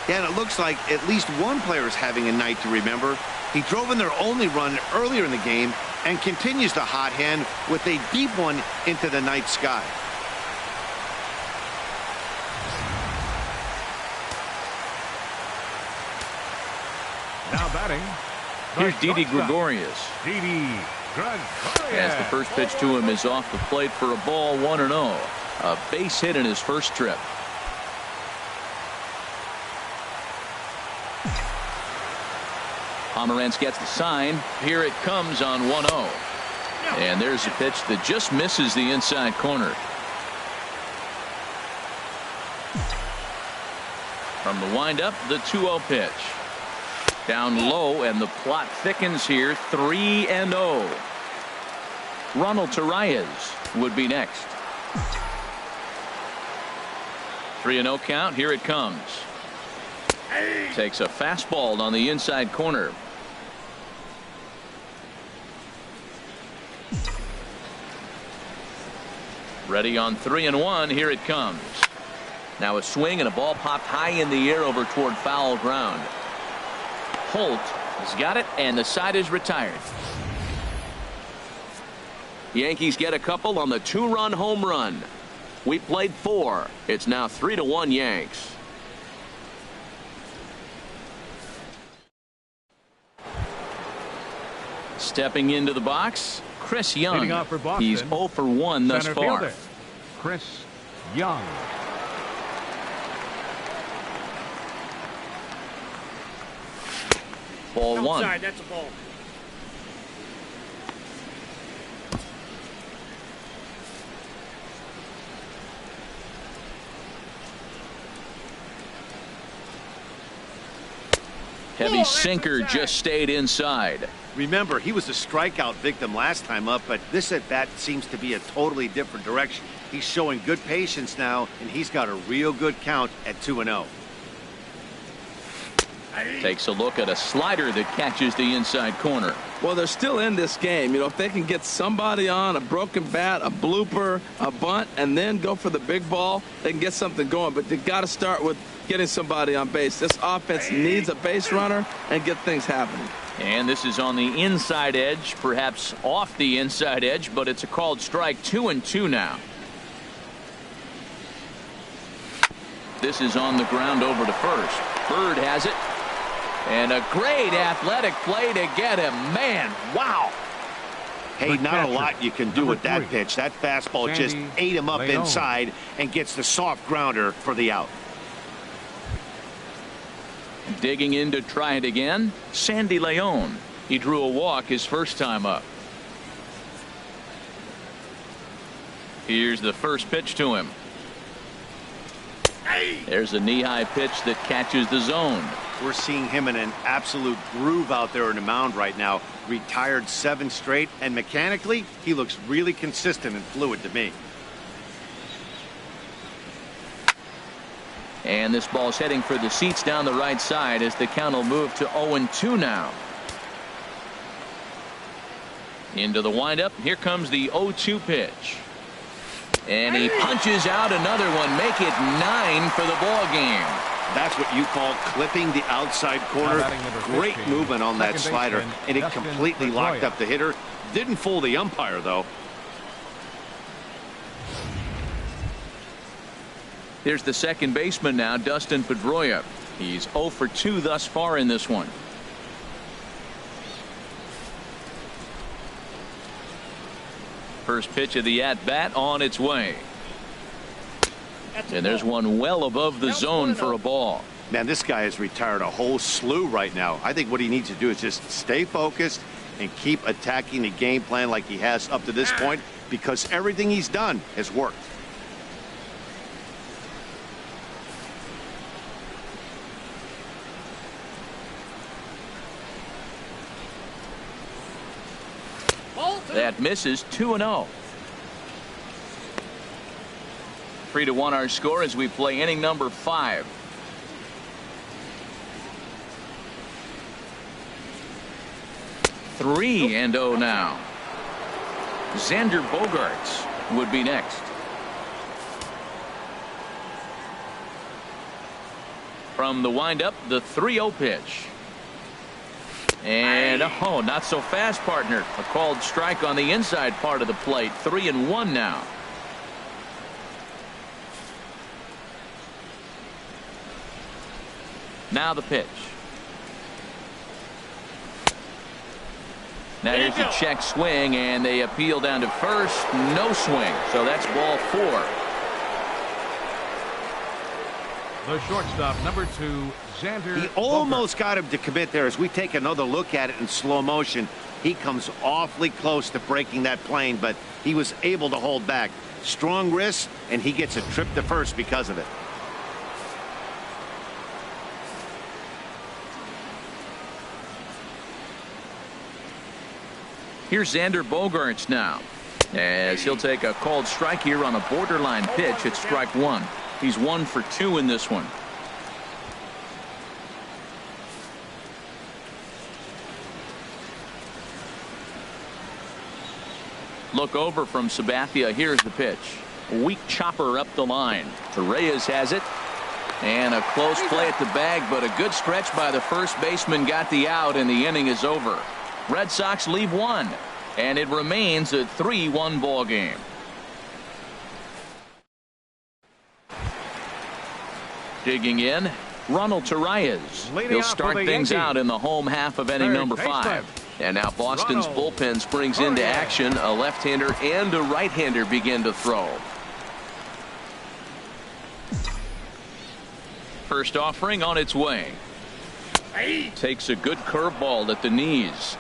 Yeah, and it looks like at least one player is having a night to remember. He drove in their only run earlier in the game and continues the hot hand with a deep one into the night sky. Now batting, Here's Didi Gregorius. Didi Gregorius. As the first pitch to him is off the plate for a ball, 1-0. A base hit in his first trip. Pomerantz gets the sign. Here it comes on 1-0. And there's a pitch that just misses the inside corner. From the windup, the 2-0 pitch. Down low, and the plot thickens here. 3-0. Ronald Torreyes would be next. 3-0 count. Here it comes. Takes a fastball on the inside corner. Ready on 3-1. Here it comes. Now a swing and a ball popped high in the air over toward foul ground. Holt has got it, and the side is retired. Yankees get a couple on the 2-run home run. We played 4. It's now 3-1 Yanks. Stepping into the box, Chris Young. He's 0 for 1 thus far. Fielder, Chris Young. Ball 1. Outside, that's a ball. Heavy sinker just stayed inside. Remember, he was a strikeout victim last time up, but this at bat seems to be a totally different direction. He's showing good patience now, and he's got a real good count at 2-0. Takes a look at a slider that catches the inside corner. Well, they're still in this game. You know, if they can get somebody on, a broken bat, a blooper, a bunt, and then go for the big ball, they can get something going. But you got to start with getting somebody on base. This offense needs a base runner and get things happening. And this is on the inside edge, perhaps off the inside edge, but it's a called strike. 2-2 now. This is on the ground over to first. Bird has it. And a great athletic play to get him. Man, wow. Hey, not a lot you can do with that pitch. That fastball just ate him up inside and gets the soft grounder for the out. Digging in to try it again, Sandy Leon. He drew a walk his first time up. Here's the first pitch to him. There's a knee-high pitch that catches the zone. We're seeing him in an absolute groove out there in the mound right now. Retired 7 straight, and mechanically, he looks really consistent and fluid to me. And this ball's heading for the seats down the right side as the count will move to 0-2 now. Into the windup. Here comes the 0-2 pitch. And he punches out another one. Make it 9 for the ball game. That's what you call clipping the outside corner. Great movement on that slider, and it completely locked up the hitter. Didn't fool the umpire, though. Here's the second baseman now, Dustin Pedroia. He's 0 for 2 thus far in this one. First pitch of the at-bat on its way. And there's one well above the zone for a ball. Man, this guy has retired a whole slew right now. I think what he needs to do is just stay focused and keep attacking the game plan like he has up to this point, because everything he's done has worked. That misses. 2-0. 3-1 our score as we play inning number 5. Three and 0 now. Xander Bogaerts would be next. From the windup, the 3-0 pitch. And oh, not so fast, partner. A called strike on the inside part of the plate. 3-1 now. Now the pitch. Now here's a check swing, and they appeal down to first. No swing. So that's ball 4. The shortstop, number 2, Xander. He almost got him to commit there. As we take another look at it in slow motion, he comes awfully close to breaking that plane, but he was able to hold back. Strong wrist, and he gets a trip to first because of it. Here's Xander Bogaerts now, as he'll take a called strike here on a borderline pitch at strike 1. He's 1 for 2 in this one. Look over from Sabathia. Here's the pitch. A weak chopper up the line. Reyes has it. And a close play at the bag, but a good stretch by the first baseman got the out, and the inning is over. Red Sox leave 1, and it remains a 3-1 ball game. Digging in, Ronald Reyes. He'll start things out in the home half of inning number 5. And now Boston's bullpen springs into action. A left-hander and a right-hander begin to throw. First offering on its way. Takes a good curveball at the knees.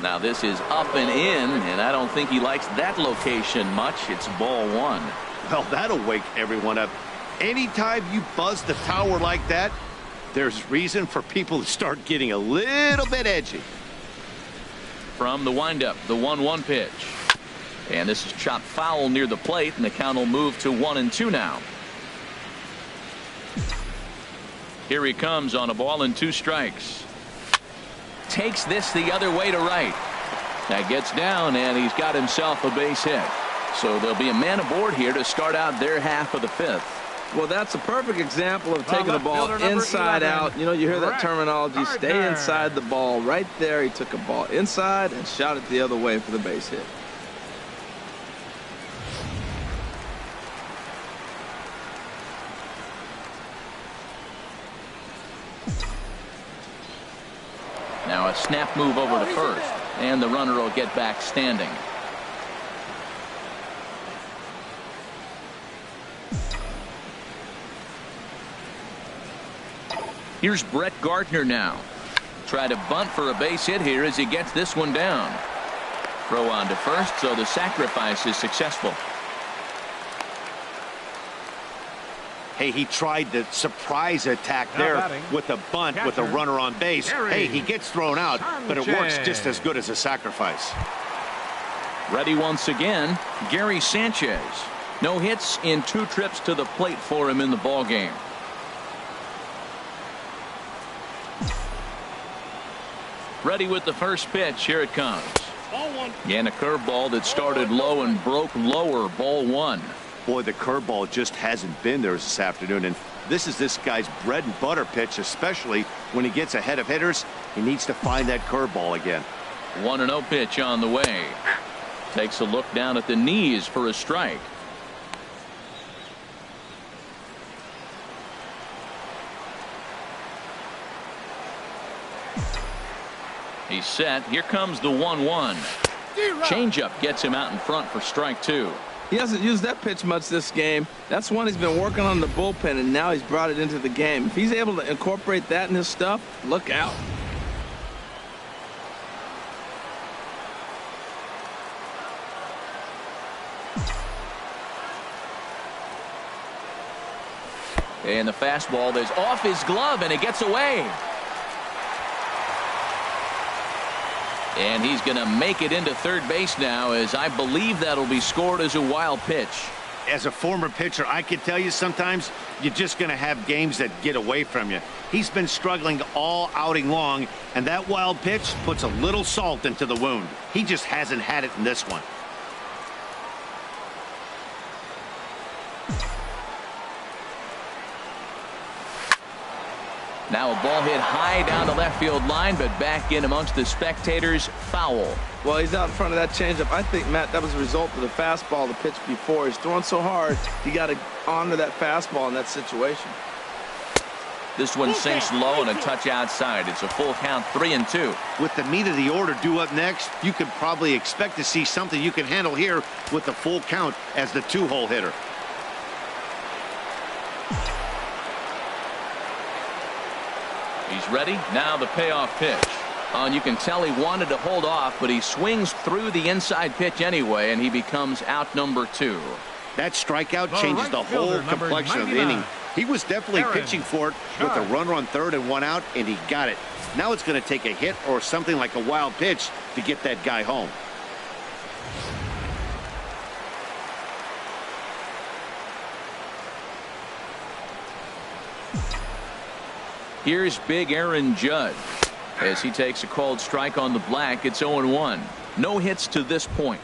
Now this is up and in, and I don't think he likes that location much. It's ball 1. Well, that'll wake everyone up. Anytime you buzz the tower like that, there's reason for people to start getting a little bit edgy. From the windup, the 1-1 pitch. And this is chopped foul near the plate, and the count will move to 1-2 now. Here he comes on a ball and 2 strikes. Takes this the other way to right. That gets down, and he's got himself a base hit. So there'll be a man aboard here to start out their half of the 5th. Well, that's a perfect example of taking the ball inside out. You know, you hear that terminology, stay inside the ball. Right there, he took a ball inside and shot it the other way for the base hit. Now a snap move over to first, and the runner will get back standing. Here's Brett Gardner now. Try to bunt for a base hit here as he gets this one down. Throw on to first, so the sacrifice is successful. Hey, he tried the surprise attack there with a bunt with a runner on base. Hey, he gets thrown out, but it works just as good as a sacrifice. Ready once again, Gary Sanchez. No hits in 2 trips to the plate for him in the ball game. Ready with the first pitch. Here it comes. And a curveball that started low and broke lower. Ball 1. Boy, the curveball just hasn't been there this afternoon, and this is this guy's bread and butter pitch, especially when he gets ahead of hitters. He needs to find that curveball again. 1-0 pitch on the way. Takes a look down at the knees for a strike. He's set. Here comes the 1-1. Changeup gets him out in front for strike 2. He hasn't used that pitch much this game. That's one he's been working on in the bullpen, and now he's brought it into the game. If he's able to incorporate that in his stuff, look out. And the fastball is off his glove, and it gets away. And he's going to make it into third base now, as I believe that'll be scored as a wild pitch. As a former pitcher, I can tell you sometimes you're just going to have games that get away from you. He's been struggling all outing long, and that wild pitch puts a little salt into the wound. He just hasn't had it in this one. Now a ball hit high down the left field line, but back in amongst the spectators. Foul. Well, he's out in front of that changeup. I think, Matt, that was a result of the fastball, the pitch before. He's throwing so hard, he got to honor that fastball in that situation. This one sinks low and a touch outside. It's a full count, 3-2. With the meat of the order due up next, you could probably expect to see something you can handle here with the full count as the 2-hole hitter. He's ready. Now the payoff pitch. And you can tell he wanted to hold off, but he swings through the inside pitch anyway, and he becomes out number 2. That strikeout changes the whole complexion of the inning. He was definitely pitching for it with a runner on third and 1 out, and he got it. Now it's going to take a hit or something like a wild pitch to get that guy home. Here's big Aaron Judge. As he takes a called strike on the black, it's 0-1. No hits to this point.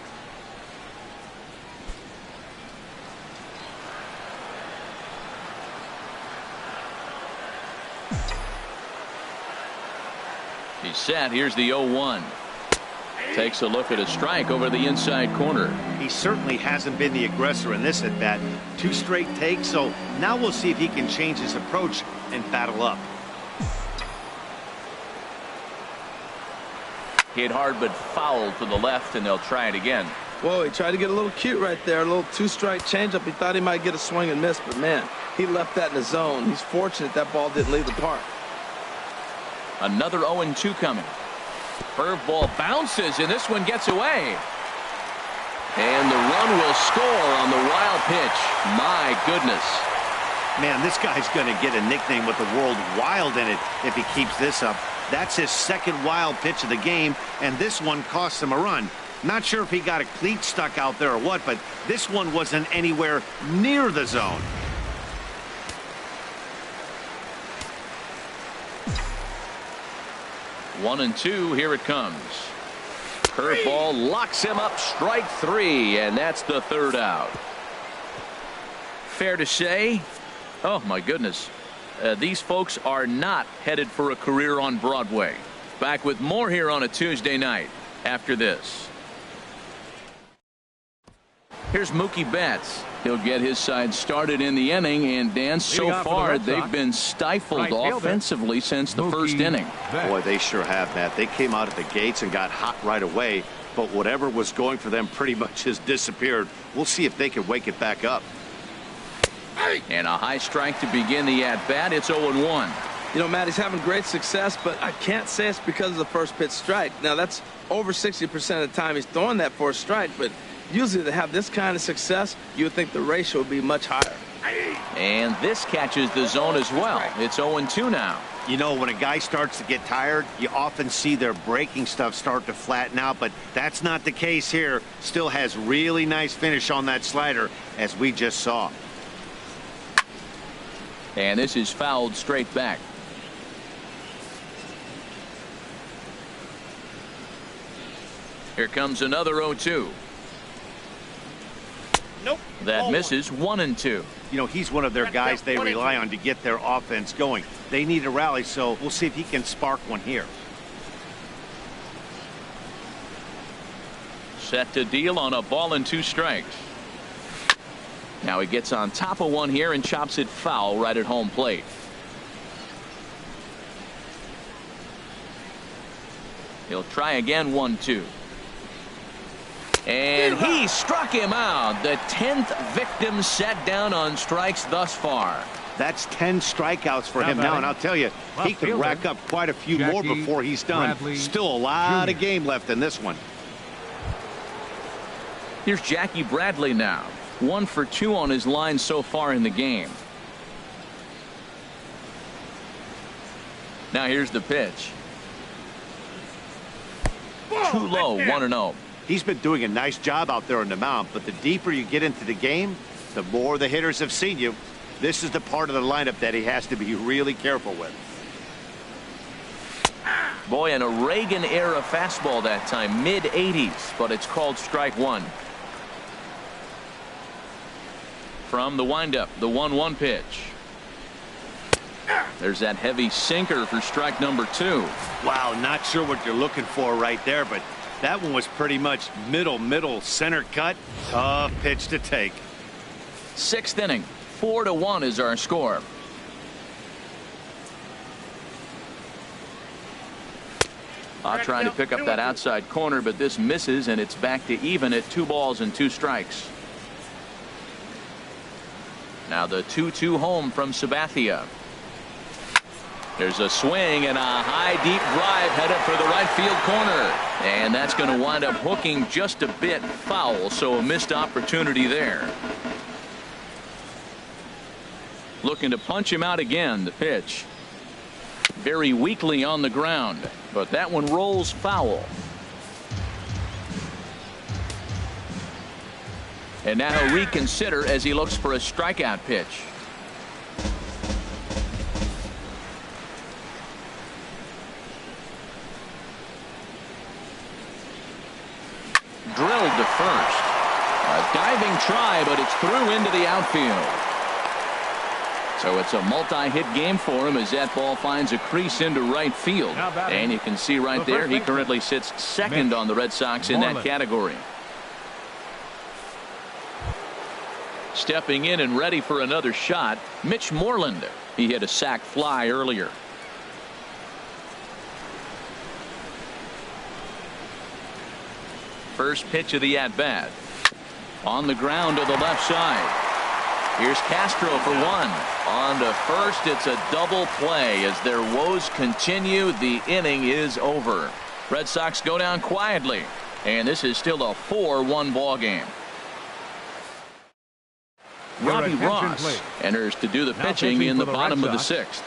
He's set. Here's the 0-1. Takes a look at a strike over the inside corner. He certainly hasn't been the aggressor in this at bat. 2 straight takes, so now we'll see if he can change his approach and battle up. Hit hard but foul to the left, and they'll try it again. Whoa, he tried to get a little cute right there. A little 2-strike changeup. He thought he might get a swing and miss, but man, he left that in the zone. He's fortunate that ball didn't leave the park. Another 0-2 coming. Curveball bounces, and this one gets away. And the run will score on the wild pitch. My goodness. Man, this guy's going to get a nickname with the world wild in it if he keeps this up. That's his second wild pitch of the game, and this one cost him a run. Not sure if he got a cleat stuck out there or what, but this one wasn't anywhere near the zone. One and two, here it comes. Curveball locks him up, strike 3, and that's the 3rd out. Fair to say, oh my goodness, these folks are not headed for a career on Broadway. Back with more here on a Tuesday night after this. Here's Mookie Betts. He'll get his side started in the inning, and Dan, so far they've been stifled offensively since the first inning. Boy, they sure have, Matt. They came out of the gates and got hot right away, but whatever was going for them pretty much has disappeared. We'll see if they can wake it back up. And a high strike to begin the at-bat. It's 0-1. You know, Matt, he's having great success, but I can't say it's because of the first pitch strike. Now, that's over 60% of the time he's throwing that for a strike, but usually to have this kind of success, you would think the ratio would be much higher. And this catches the zone as well. It's 0-2 now. You know, when a guy starts to get tired, you often see their breaking stuff start to flatten out, but that's not the case here. Still has really nice finish on that slider, as we just saw. And this is fouled straight back. Here comes another 0-2. Nope. That misses. 1-2. You know, he's one of their guys they rely on to get their offense going. They need a rally, so we'll see if he can spark one here. Set to deal on a ball and 2 strikes. Now he gets on top of one here and chops it foul right at home plate. He'll try again. 1-2. And he struck him out. The 10th victim set down on strikes thus far. That's 10 strikeouts for him now, and I'll tell you, he could rack up quite a few more before he's done. Still a lot of game left in this one. Here's Jackie Bradley now. 1 for 2 on his line so far in the game. Now here's the pitch. Too low. 1-0. He's been doing a nice job out there on the mound, but the deeper you get into the game, the more the hitters have seen you. This is the part of the lineup that he has to be really careful with. Boy, an Reagan-era fastball that time, mid-80s, but it's called strike 1. From the windup, the 1-1 pitch. There's that heavy sinker for strike number 2. Wow, not sure what you're looking for right there, but that one was pretty much middle center cut. Tough pitch to take. 6th inning, 4-1 is our score. Trying to pick up that outside corner, but this misses, and it's back to even at 2 balls and 2 strikes. Now the 2-2 home from Sabathia. There's a swing and a high deep drive headed for the right field corner, and that's going to wind up hooking just a bit foul, so a missed opportunity there. Looking to punch him out again. The pitch very weakly on the ground, but that one rolls foul. And now he'll reconsider as he looks for a strikeout pitch. Drilled to first. A diving try, but it's through into the outfield. So it's a multi-hit game for him as that ball finds a crease into right field. And you can see right there he currently sits second on the Red Sox in that category. Stepping in and ready for another shot, Mitch Moreland. He hit a sac fly earlier. First pitch of the at-bat. On the ground to the left side. Here's Castro for 1. On to first. It's a double play as their woes continue. The inning is over. Red Sox go down quietly, and this is still a 4-1 ball game. Robbie Ross enters to do the pitching in the bottom of the 6th.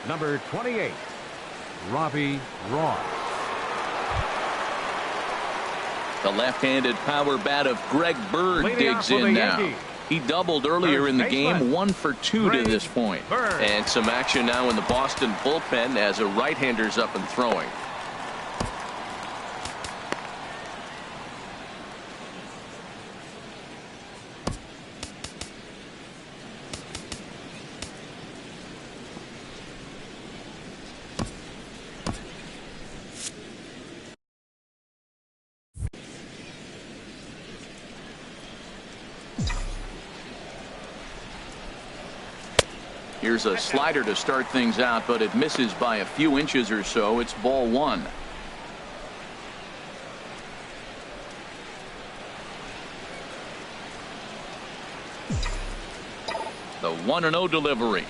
Number 28, Robbie Ross. The left-handed power bat of Greg Bird digs in now. He doubled earlier in the game, 1 for 2 to this point. And some action now in the Boston bullpen as a right-hander's up and throwing. Here's a slider to start things out, but it misses by a few inches or so. It's ball 1. The 1-0 delivery.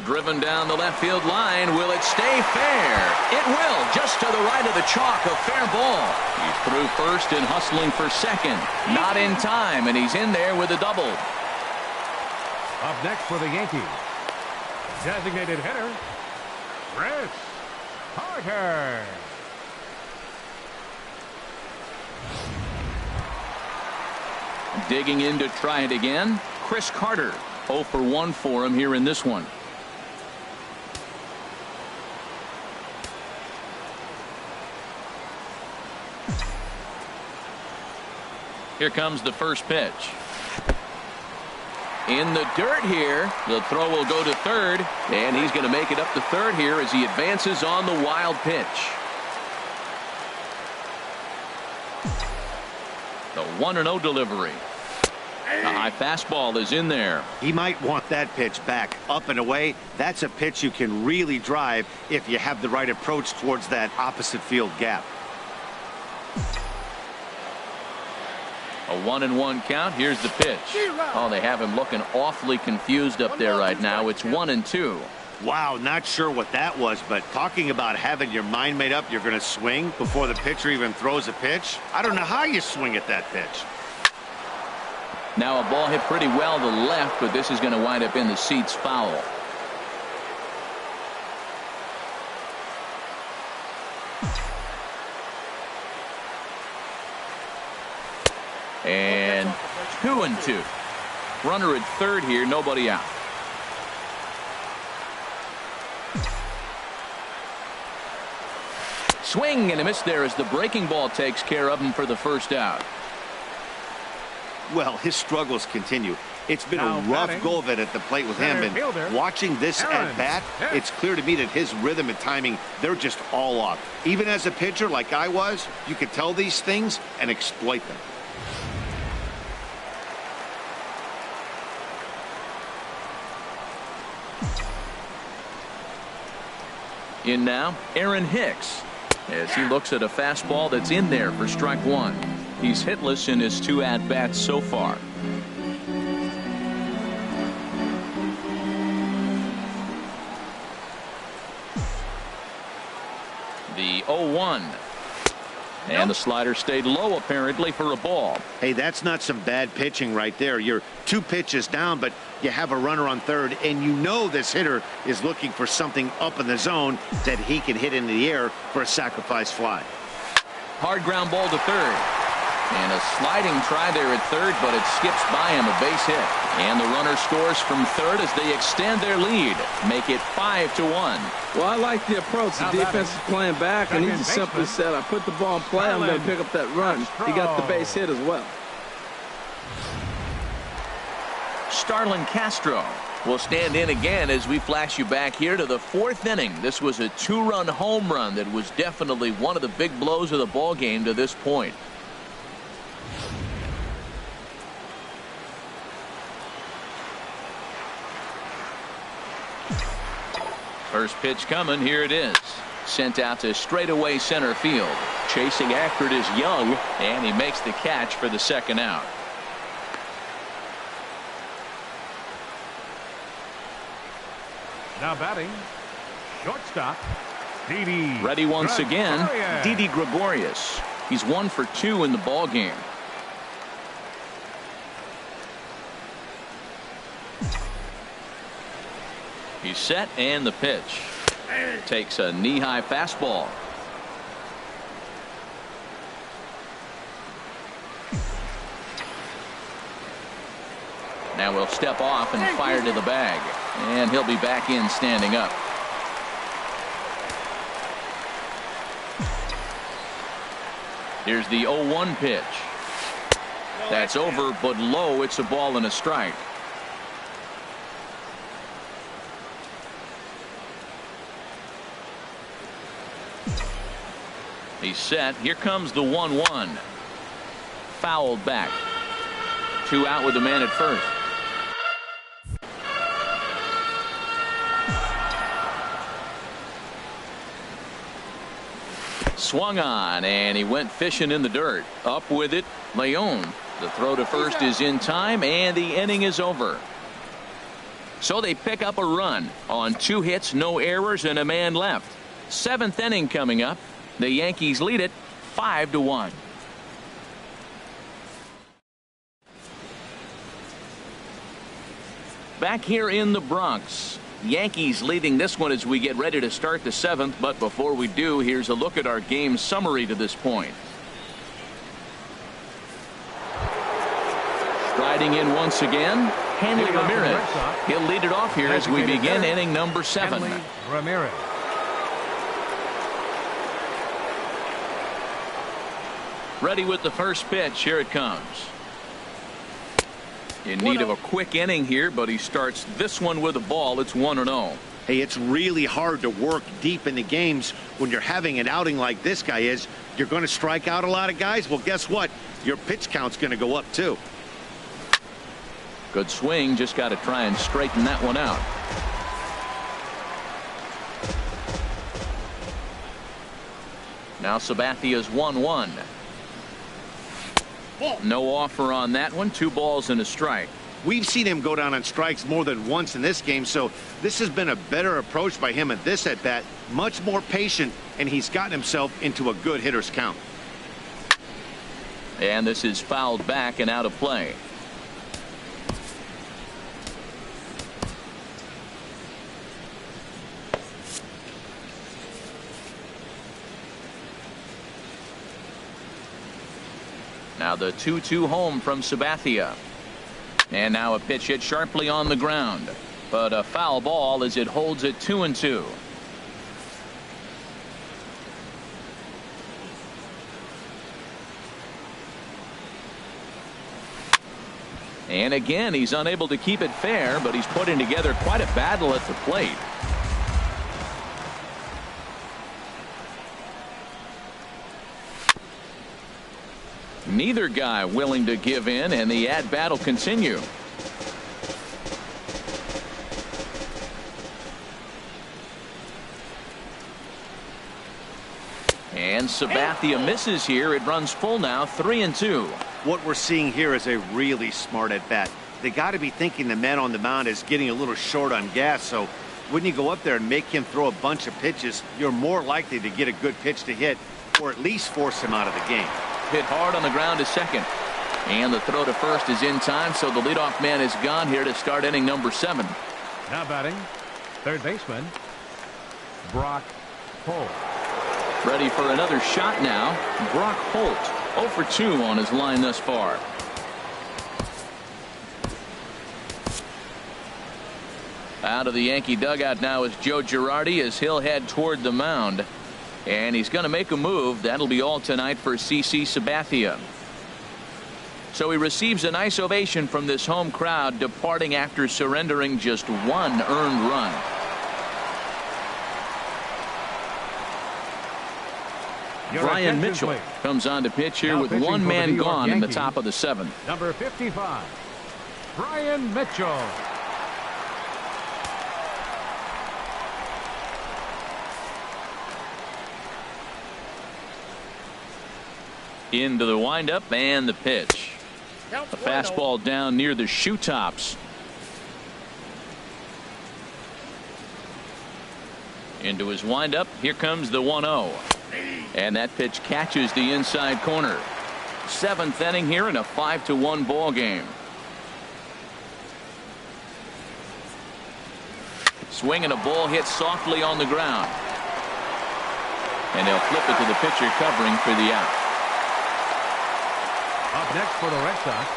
Driven down the left field line. Will it stay fair? It will. Just to the right of the chalk. A fair ball. He's through first and hustling for second. Not in time, and he's in there with a double. Up next for the Yankees, designated hitter, Chris Carter. Digging in to try it again, Chris Carter. 0 for 1 for him here in this one. Here comes the first pitch. In the dirt here. The throw will go to third, and he's going to make it up to third here as he advances on the wild pitch. The 1-0 delivery. The high fastball is in there. He might want that pitch back, up and away. That's a pitch you can really drive if you have the right approach towards that opposite field gap. A 1-1 count. Here's the pitch. Oh, they have him looking awfully confused up there right now. It's 1-2. Wow, not sure what that was, but talking about having your mind made up you're going to swing before the pitcher even throws a pitch. I don't know how you swing at that pitch. Now a ball hit pretty well to the left, but this is going to wind up in the seats foul. And 2-2. Runner at third here, nobody out. Swing and a miss there as the breaking ball takes care of him for the first out. Well, his struggles continue. It's been Now a rough batting, go of it at the plate with him, center and fielder, watching this Aaron at-bat, Hicks. it's clear to me that his rhythm and timing, they're just all off. Even as a pitcher like I was, you could tell these things and exploit them. In now, Aaron Hicks, as he looks at a fastball that's in there for strike one. He's hitless in his 2 at-bats so far. The 0-1. And the slider stayed low apparently for a ball. Hey, that's not some bad pitching right there. You're 2 pitches down, but you have a runner on third, and you know this hitter is looking for something up in the zone that he can hit into the air for a sacrifice fly. Hard ground ball to third. And a sliding try there at third, but it skips by him, a base hit. And the runner scores from third as they extend their lead, make it 5-1. Well, I like the approach. The defense is playing back, and he just simply said, I put the ball in play, I'm going to pick up that run. He got the base hit as well. Starlin Castro will stand in again as we flash you back here to the 4th inning. This was a 2-run home run that was definitely one of the big blows of the ball game to this point. First pitch coming. Here it is. Sent out to straightaway center field. Chasing after it is Young. And he makes the catch for the 2nd out. Now batting, shortstop, Didi. Ready once again, Gregorius. Didi Gregorius. He's 1 for 2 in the ball game. He's set, and the pitch. Takes a knee-high fastball. Now we'll step off and fire to the bag. And he'll be back in standing up. Here's the 0-1 pitch. That's over, but low. It's a ball and a strike. He's set. Here comes the 1-1. Fouled back. 2 out with the man at first. Swung on, and he went fishing in the dirt. Up with it, Leon. The throw to first is in time, and the inning is over. So they pick up a run on 2 hits, no errors, and a man left. 7th inning coming up. The Yankees lead it 5-1. Back here in the Bronx, Yankees leading this one as we get ready to start the 7th. But before we do, here's a look at our game summary to this point. Striding in once again, Hanley Ramirez. He'll lead it off here as we begin inning number 7. Hanley Ramirez. Ready with the first pitch. Here it comes. In need of a quick inning here, but he starts this one with a ball. It's 1-0. Hey, it's really hard to work deep in the games when you're having an outing like this guy is. You're going to strike out a lot of guys. Well, guess what? Your pitch count's going to go up too. Good swing. Just got to try and straighten that one out. Now Sabathia's 1-1. No offer on that one. 2 balls and a strike. We've seen him go down on strikes more than once in this game, so this has been a better approach by him at this at-bat. Much more patient, and he's gotten himself into a good hitter's count. And this is fouled back and out of play. Now the 2-2 home from Sabathia. And now a pitch hit sharply on the ground. But a foul ball as it holds it 2-2. And again, he's unable to keep it fair, but he's putting together quite a battle at the plate. Neither guy willing to give in, and the at-bat will continue. And Sabathia misses here. It runs full now, 3-2. What we're seeing here is a really smart at-bat. They got to be thinking the man on the mound is getting a little short on gas, so when you go up there and make him throw a bunch of pitches, you're more likely to get a good pitch to hit or at least force him out of the game. Hit hard on the ground to second. And the throw to first is in time, so the leadoff man is gone here to start inning number 7. Now batting, third baseman, Brock Holt. Ready for another shot now. Brock Holt, 0 for 2 on his line thus far. Out of the Yankee dugout now is Joe Girardi as he'll head toward the mound. And he's going to make a move. That'll be all tonight for CC Sabathia. So he receives a nice ovation from this home crowd, departing after surrendering just 1 earned run. Brian Mitchell comes on to pitch here with 1 man gone in the top of the 7th. Number 55, Brian Mitchell. Into the windup and the pitch. A fastball down near the shoe tops. Into his windup. Here comes the 1-0. And that pitch catches the inside corner. 7th inning here in a 5-1 ball game. Swing and a ball hit softly on the ground. And they'll flip it to the pitcher covering for the out. Up next for the Red Sox,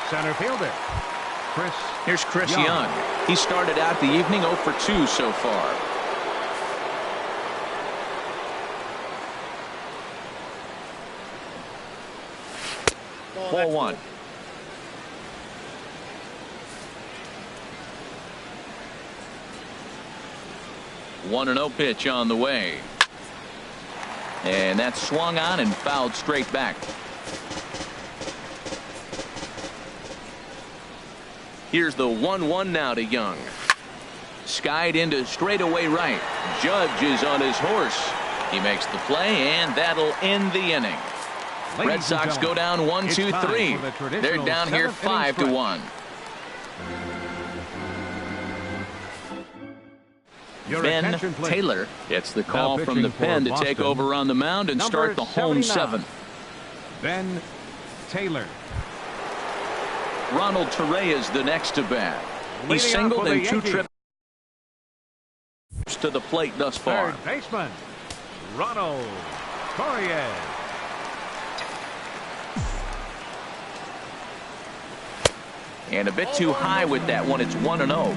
center fielder, Chris. Here's Chris Young. He started out the evening 0 for 2 so far. Ball 1. One 1-0 pitch on the way. And that's swung on and fouled straight back. Here's the 1-1 now to Young. Skied into straightaway right. Judge is on his horse. He makes the play, and that'll end the inning. Red Sox go down 1-2-3. They're down here 5-1. Ben Taylor gets the call from the pen to take over on the mound and start the home 7th. Ben Taylor. Ronald Torre is the next to bat. He's singled in 2 trips to the plate thus far. Third baseman, Ronald Torre. And a bit too high with that one. It's 1-0.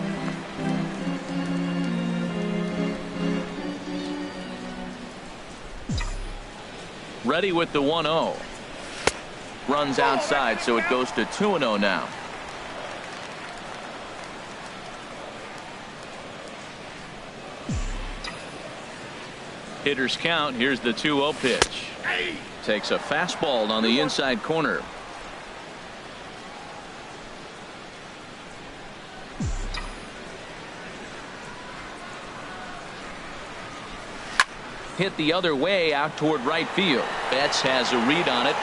Ready with the 1-0. Runs outside, so it goes to 2-0 now. Hitters count. Here's the 2-0 pitch. Takes a fastball on the inside corner. Hit the other way out toward right field. Betts has a read on it.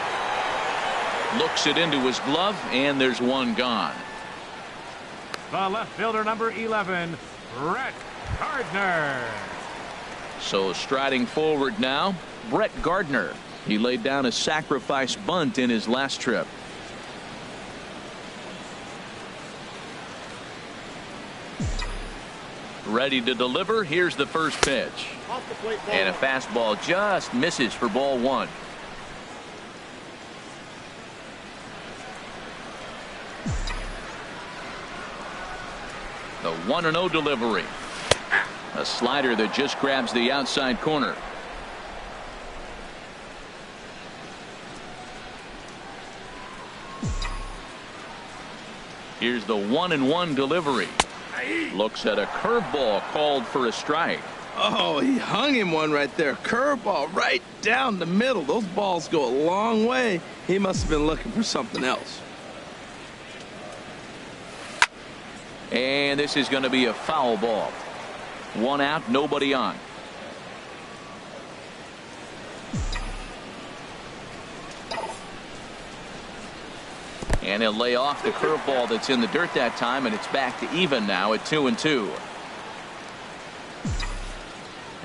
Looks it into his glove, and there's one gone. The left fielder, number 11, Brett Gardner. So striding forward now, Brett Gardner. He laid down a sacrifice bunt in his last trip. Ready to deliver. Here's the first pitch. And a fastball just misses for ball 1. The 1-0 delivery. A slider that just grabs the outside corner. Here's the 1-1 delivery. Looks at a curveball called for a strike. Oh, he hung him one right there. Curveball right down the middle. Those balls go a long way. He must have been looking for something else. And this is going to be a foul ball. 1 out, nobody on. And he'll lay off the curveball that's in the dirt that time, and it's back to even now at 2-2.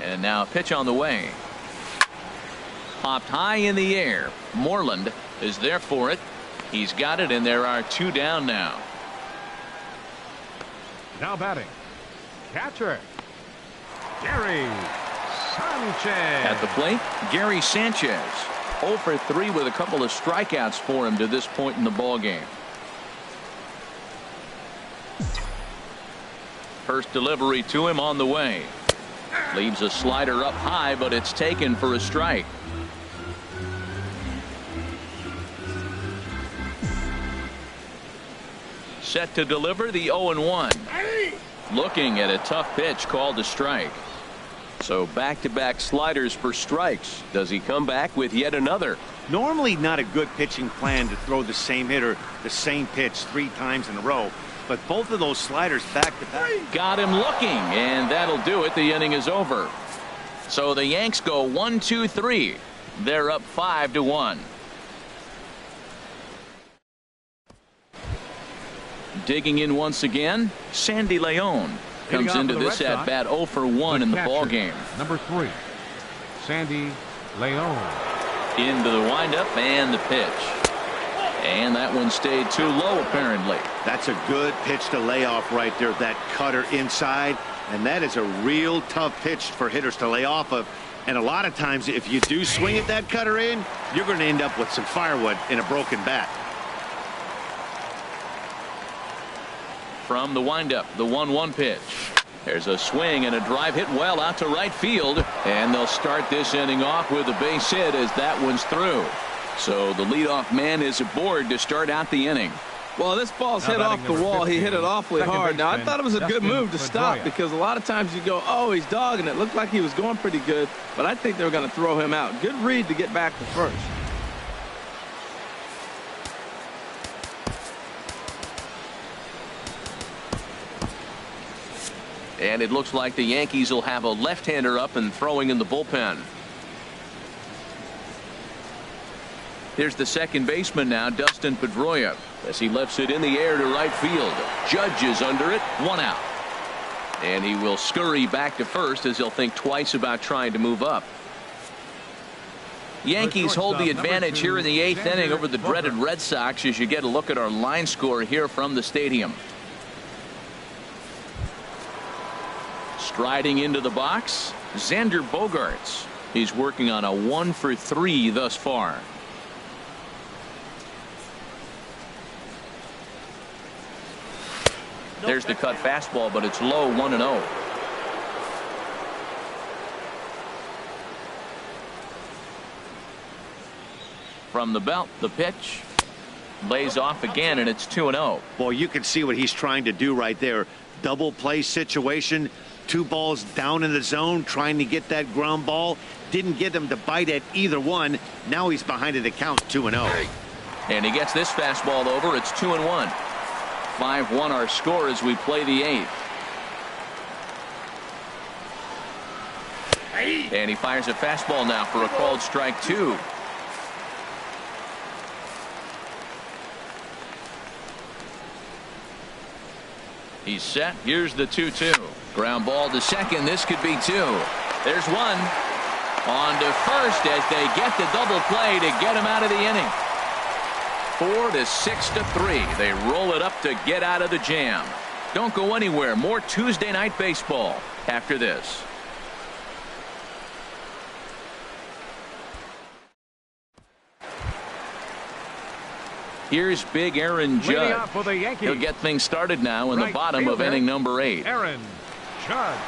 And now a pitch on the way. Popped high in the air. Moreland is there for it. He's got it, and there are 2 down now. Now batting, catcher, Gary Sanchez. At the plate, Gary Sanchez. 0 for 3 with a couple of strikeouts for him to this point in the ball game. First delivery to him on the way. Leaves a slider up high, but it's taken for a strike. Set to deliver the 0-1. Looking at a tough pitch called a strike. So back-to-back sliders for strikes. Does he come back with yet another? Normally not a good pitching plan to throw the same hitter the same pitch 3 times in a row. But both of those sliders back-to-back. Got him looking, and that'll do it. The inning is over. So the Yanks go 1-2-3. They're up 5-1. Digging in once again, Sandy Leon comes into this at bat 0 for 1 in the ball game. Number 3, Sandy Leon. Into the windup and the pitch. And that one stayed too low, apparently. That's a good pitch to lay off right there. That cutter inside. And that is a real tough pitch for hitters to lay off of. And a lot of times, if you do swing at that cutter in, you're going to end up with some firewood in a broken bat. From the windup, the 1-1 pitch. There's a swing and a drive hit well out to right field. And they'll start this inning off with a base hit as that one's through. So the leadoff man is aboard to start out the inning. Well, this ball's hit off the wall. He hit it awfully hard. Now, I thought it was a good move to stop because a lot of times you go, oh, he's dogging it. Looked like he was going pretty good, but I think they were going to throw him out. Good read to get back to first. And it looks like the Yankees will have a left-hander up and throwing in the bullpen. Here's the second baseman now, Dustin Pedroia, as he lifts it in the air to right field. Judge is under it, 1 out. And he will scurry back to first as he'll think twice about trying to move up. Yankees hold the advantage here in the 8th inning over the dreaded Red Sox as you get a look at our line score here from the stadium. Striding into the box, Xander Bogaerts. He's working on a 1 for 3 thus far. There's the cut fastball, but it's low, 1-0. From the belt, the pitch lays off again, and it's 2-0. Boy, you can see what he's trying to do right there. Double play situation. 2 balls down in the zone, trying to get that ground ball. Didn't get him to bite at either one. Now he's behind at the count, 2-0. And he gets this fastball over. It's 2-1. 5-1 our score as we play the 8th. And he fires a fastball now for a called strike 2. He's set. Here's the 2-2. Ground ball to second. This could be 2. There's 1. On to first as they get the double play to get him out of the inning. 4-6-3. They roll it up to get out of the jam. Don't go anywhere. More Tuesday night baseball after this. Here's big Aaron Judge. He'll get things started now in the bottom of inning number 8. Aaron Judge.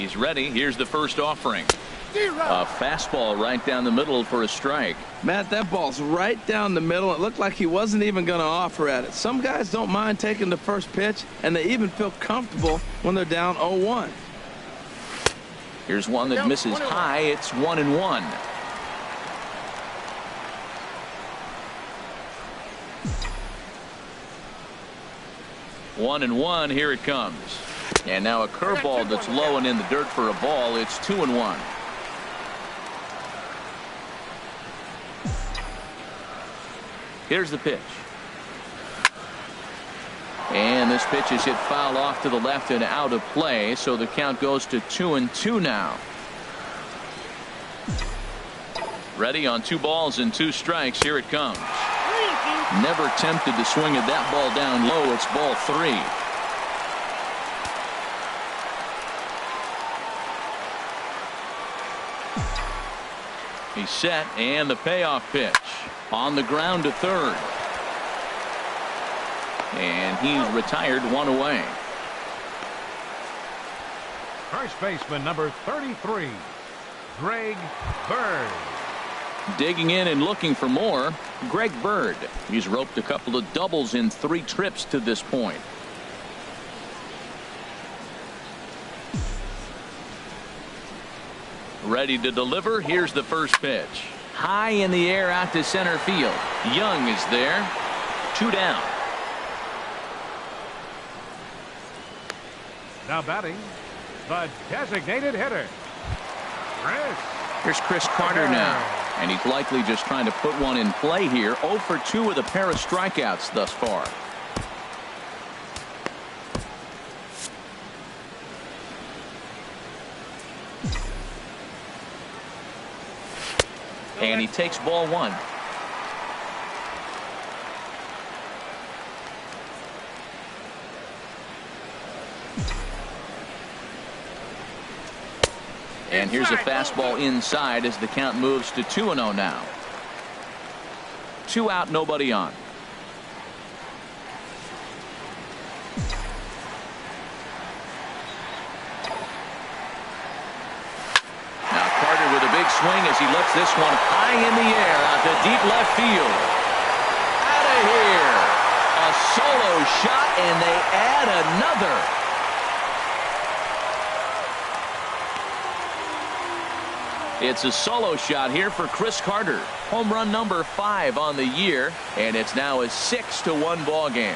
He's ready. Here's the first offering. A fastball right down the middle for a strike. Matt, that ball's right down the middle. It looked like he wasn't even going to offer at it. Some guys don't mind taking the first pitch, and they even feel comfortable when they're down 0-1. Here's one that misses high. It's 1-1. One and one. Here it comes. And now a curveball that's low and in the dirt for a ball. It's 2-1. Here's the pitch. And this pitch is hit foul off to the left and out of play. So the count goes to 2-2 now. Ready on 2 balls and 2 strikes. Here it comes. Never tempted to swing at that ball down low. It's ball 3. He's set, and the payoff pitch on the ground to third. And he's retired, 1 away. First baseman number 33, Greg Bird. Digging in and looking for more, Greg Bird. He's roped a couple of doubles in 3 trips to this point. Ready to deliver. Here's the first pitch. High in the air out to center field. Young is there. 2 down. Now batting, the designated hitter, Here's Chris Carter now. And he's likely just trying to put one in play here. 0 for 2 with a pair of strikeouts thus far. And he takes ball 1. And here's a fastball inside as the count moves to 2-0 now. 2 out, nobody on. Now Carter with a big swing as he lets this one high in the air out to deep left field. Out of here. A solo shot, and they add another. It's a solo shot here for Chris Carter. Home run number 5 on the year, and it's now a 6-1 ball game.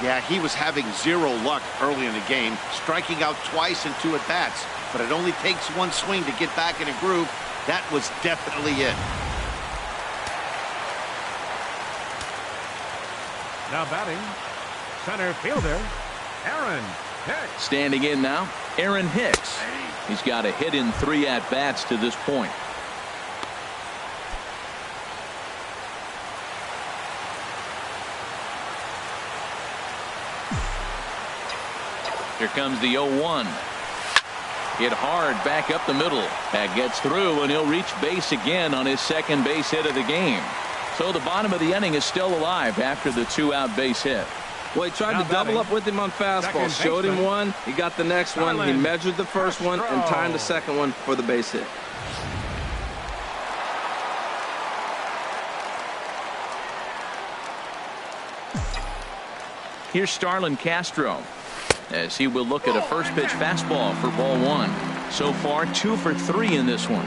Yeah, he was having 0 luck early in the game, striking out twice in 2 at-bats. But it only takes 1 swing to get back in a groove. That was definitely it. now batting, center fielder, Aaron Hicks. Standing in now, Aaron Hicks. He's got a hit in 3 at-bats to this point. Here comes the 0-1. Hit hard back up the middle. That gets through, and he'll reach base again on his second base hit of the game. So the bottom of the inning is still alive after the 2-out base hit. Well, he tried to double up with him on fastballs. Showed him one. He got the next one. He measured the first one and timed the second one for the base hit. Here's Starlin Castro, as he will look at a first pitch fastball for ball 1. So far 2 for 3 in this one.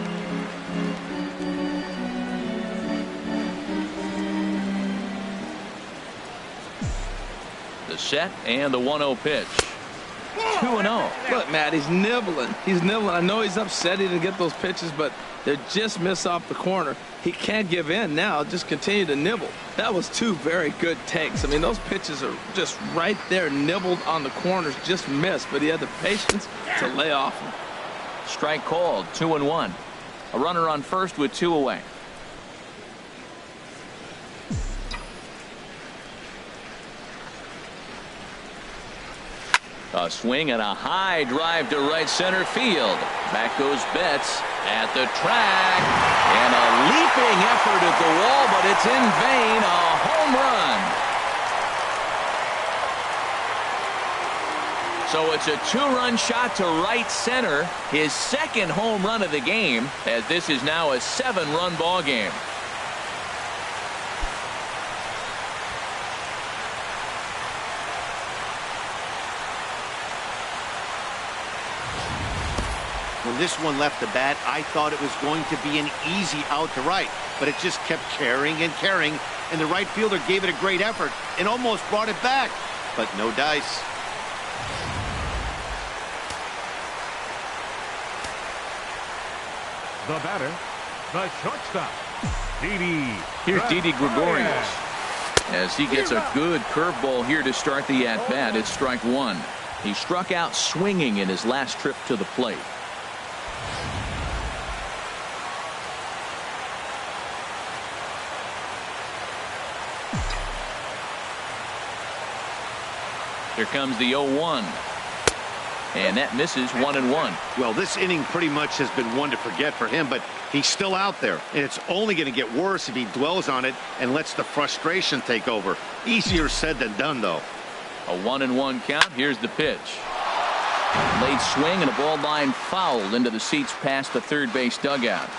The set and the 1-0 pitch. 2-0. Look, Matt, he's nibbling. He's nibbling. I know he's upset he didn't get those pitches, but they just miss off the corner. He can't give in now. Just continue to nibble. That was 2 very good takes. I mean, those pitches are just right there, nibbled on the corners, just missed. But he had the patience to lay off them. Strike called, 2-1. A runner on first with 2 away. A swing and a high drive to right center field. Back goes Betts at the track. And a leaping effort at the wall, but it's in vain. A home run. So it's a 2-run shot to right center. His second home run of the game, as this is now a 7-run ball game. When this one left the bat, I thought it was going to be an easy out to right, but it just kept carrying and carrying, and the right fielder gave it a great effort and almost brought it back, but no dice. The batter, the shortstop, Didi. Here's Didi Gregorius as he gets a good curveball here to start the at-bat. It's strike one. He struck out swinging in his last trip to the plate. Here comes the 0-1. And that misses 1-1. Well, this inning pretty much has been one to forget for him, but he's still out there, and it's only going to get worse if he dwells on it and lets the frustration take over. Easier said than done, though. A 1-1 count. Here's the pitch. Late swing and a ball line fouled into the seats past the third base dugout.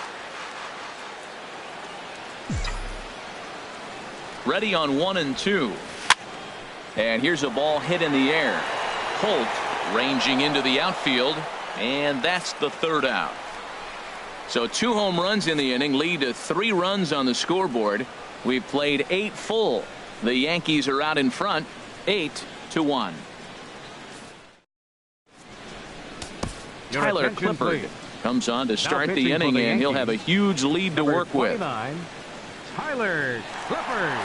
Ready on 1-2. And here's a ball hit in the air. Holt ranging into the outfield, and that's the third out. So 2 home runs in the inning lead to 3 runs on the scoreboard. We've played 8 full. The Yankees are out in front 8-1. Tyler Clippard comes on to start the inning, and he'll have a huge lead to work with. Tyler Clippard.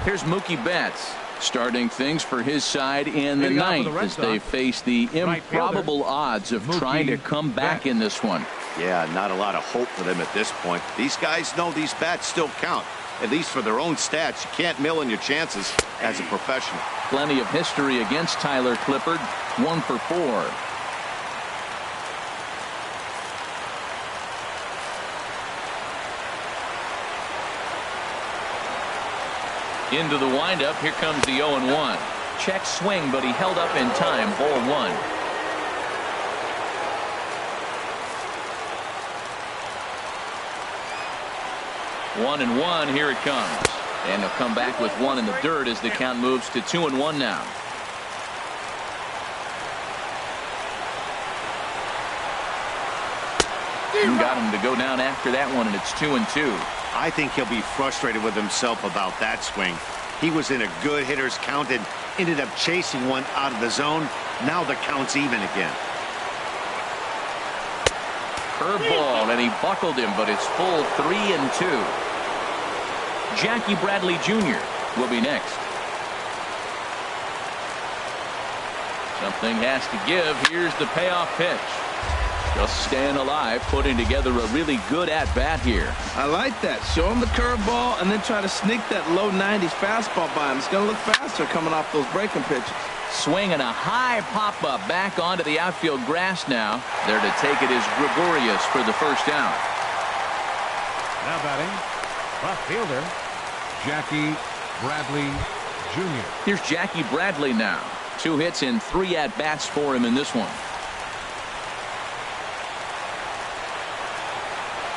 Here's Mookie Betts starting things for his side in the ninth as they face the improbable odds of trying to come back in this one. Yeah, not a lot of hope for them at this point. These guys know these bats still count, at least for their own stats. You can't mill in your chances as a professional. Plenty of history against Tyler Clippard. 1 for 4. Into the windup. Here comes the 0-1. Check swing, but he held up in time. Ball 1. One and one. Here it comes. And he'll come back with 1 in the dirt as the count moves to 2-1 now. Got him to go down after that one, and it's 2-2. I think he'll be frustrated with himself about that swing. He was in a good hitter's count and ended up chasing one out of the zone. Now the count's even again. Curveball, and he buckled him, but it's full 3-2. Jackie Bradley Jr. will be next. Something has to give. Here's the payoff pitch. Just staying alive, putting together a really good at-bat here. I like that. Show him the curveball and then try to sneak that low 90s fastball by him. It's going to look faster coming off those breaking pitches. Swinging a high pop-up back onto the outfield grass now. There to take it is Gregorius for the first out. Now batting, left fielder, Jackie Bradley Jr. Here's Jackie Bradley now. 2 hits and 3 at-bats for him in this one.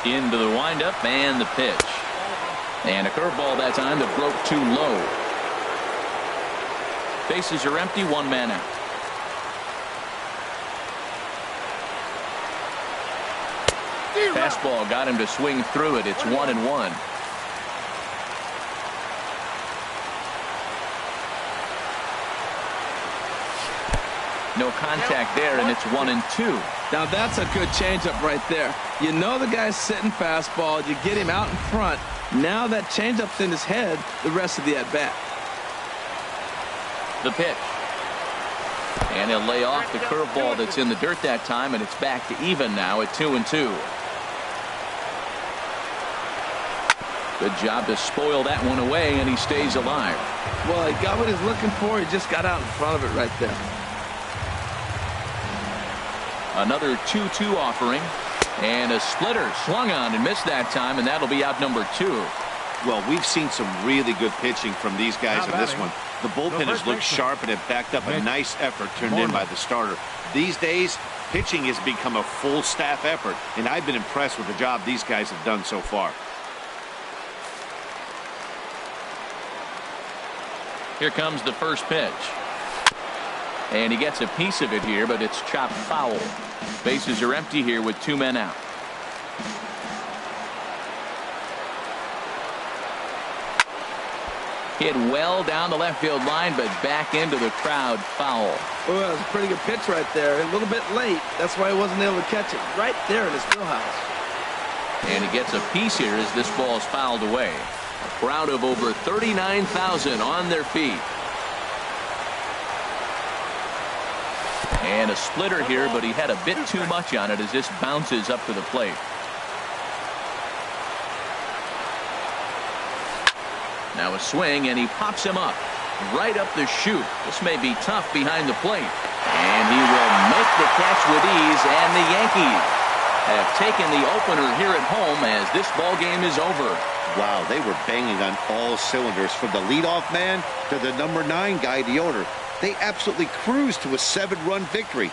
Into the windup and the pitch. And a curveball that time that broke too low. Bases are empty, 1 man out. Fastball got him to swing through it. It's 1-1. No contact there, and it's 1-2. Now that's a good changeup right there. You know the guy's sitting fastball. You get him out in front. Now that changeup's in his head the rest of the at-bat. The pitch. And he'll lay off the curveball that's in the dirt that time, and it's back to even now at 2-2. Good job to spoil that one away, and he stays alive. Well, he got what he's looking for. He just got out in front of it right there. Another 2-2 offering. And a splitter swung on and missed that time, and that'll be out number 2. Well, we've seen some really good pitching from these guys in this one. The bullpen has looked sharp and have backed up a nice effort turned in by the starter. These days, pitching has become a full staff effort, and I've been impressed with the job these guys have done so far. Here comes the first pitch. And he gets a piece of it here, but it's chopped foul. Bases are empty here with 2 men out. Hit well down the left field line, but back into the crowd, foul. Oh, that was a pretty good pitch right there. A little bit late. That's why he wasn't able to catch it. Right there in his wheelhouse. And he gets a piece here as this ball is fouled away. A crowd of over 39,000 on their feet. And a splitter here, but he had a bit too much on it as this bounces up to the plate. Now a swing, and he pops him up right up the chute. This may be tough behind the plate. And he will make the catch with ease, and the Yankees have taken the opener here at home as this ball game is over. Wow, they were banging on all cylinders from the leadoff man to the number 9 guy, the order. They absolutely cruised to a 7-run victory.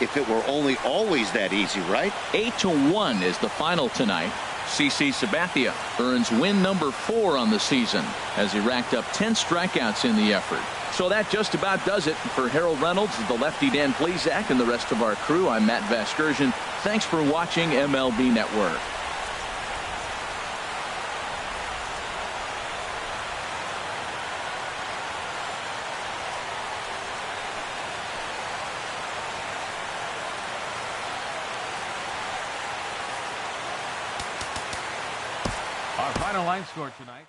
If it were only always that easy, right? 8-1 is the final tonight. CC Sabathia earns win number 4 on the season as he racked up 10 strikeouts in the effort. So that just about does it for Harold Reynolds, the lefty Dan Plesac, and the rest of our crew. I'm Matt Vasgersian. Thanks for watching MLB Network. Our final line score tonight.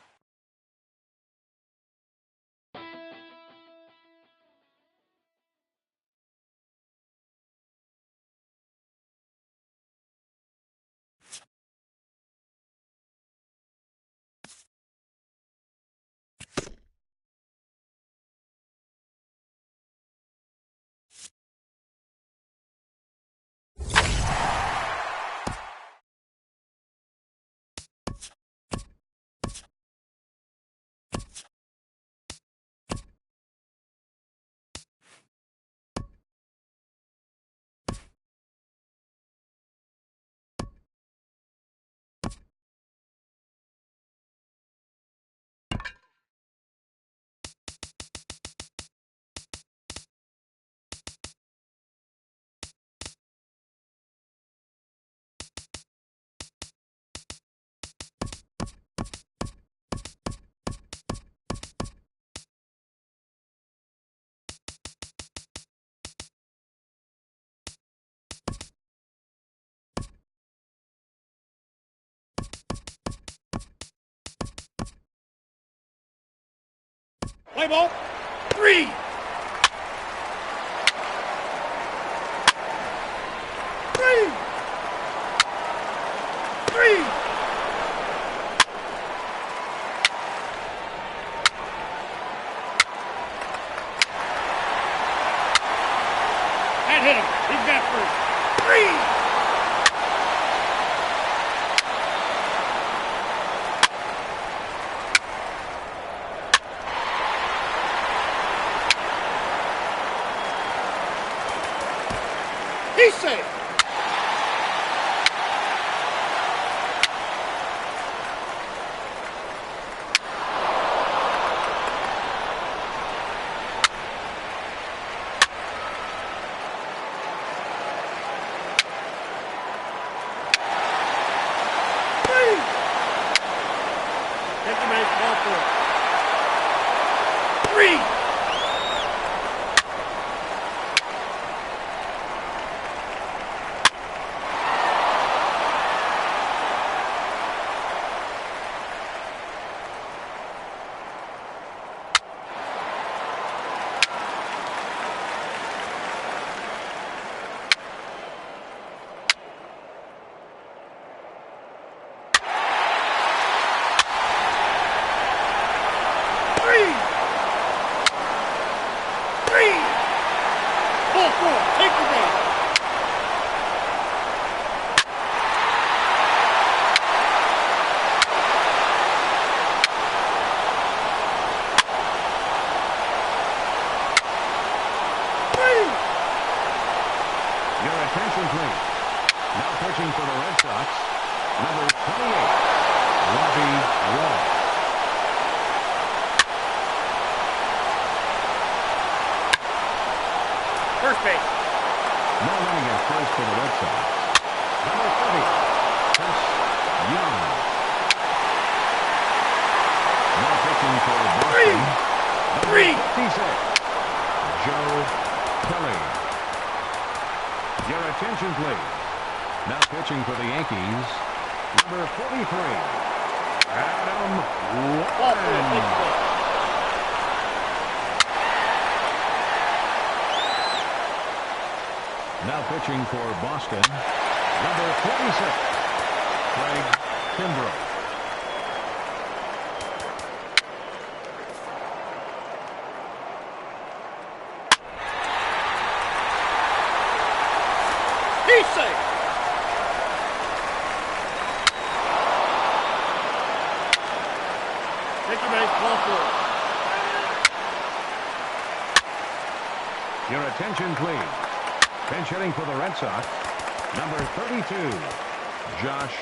Play ball. 3. 3. 3. That hit him. He's got first. 3. He's safe. Take the base, ball 4. 3. pitching for the Red Sox, number 28, Robbie Ray. First base. Now running at first for the Red Sox, number 30, Chris Young. Now pitching for Boston, number 56, Joe Kelly. Your attention, please. Now pitching for the Yankees, number 43, Adam Warren. Now pitching for Boston, number 46, Craig Kimbrell. He's safe. Take your base, ball four. Your attention, please. Pinch hitting for the Red Sox, number 32, Josh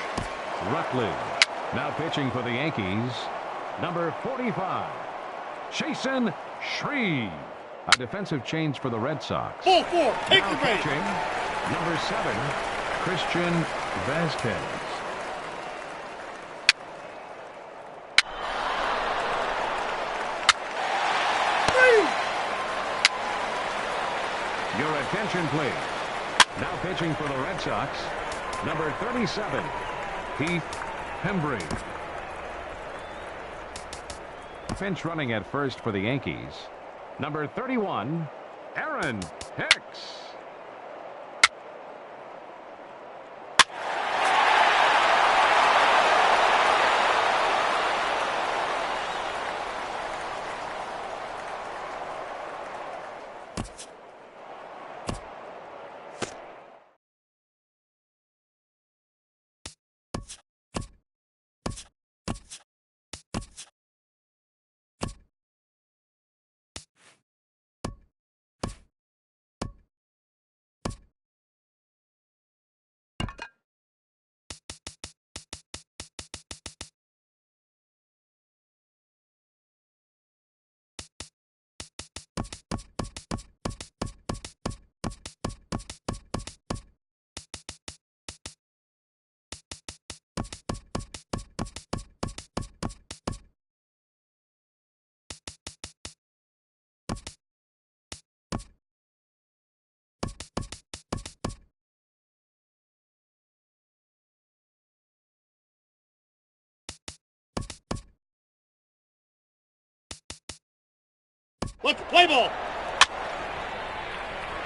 Rutledge. Now pitching for the Yankees, number 45, Chasen Shreve. A defensive change for the Red Sox. Ball four. Take now your base. pitching, number 7, Christian Vasquez. Your attention, please. Now pitching for the Red Sox, number 37, Heath Hembree. Pinch running at first for the Yankees, number 31, Aaron Hicks. Let's play ball.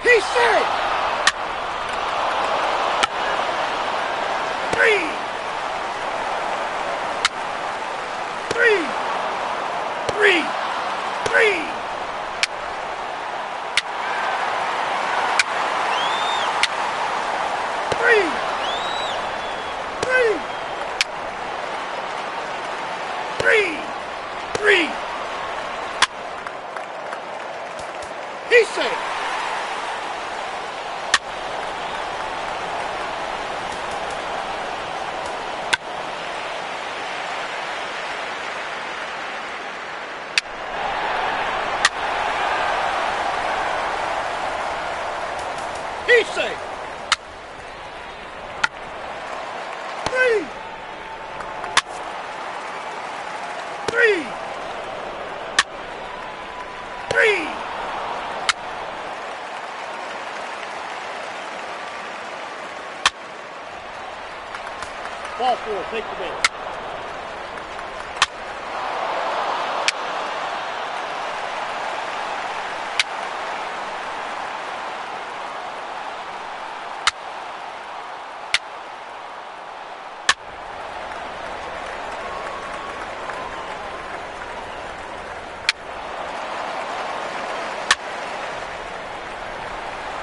He's safe. 3. 3. 3. 3. 3. 3. He's safe. He's safe. 3. 3. 3. Ball four, take the base.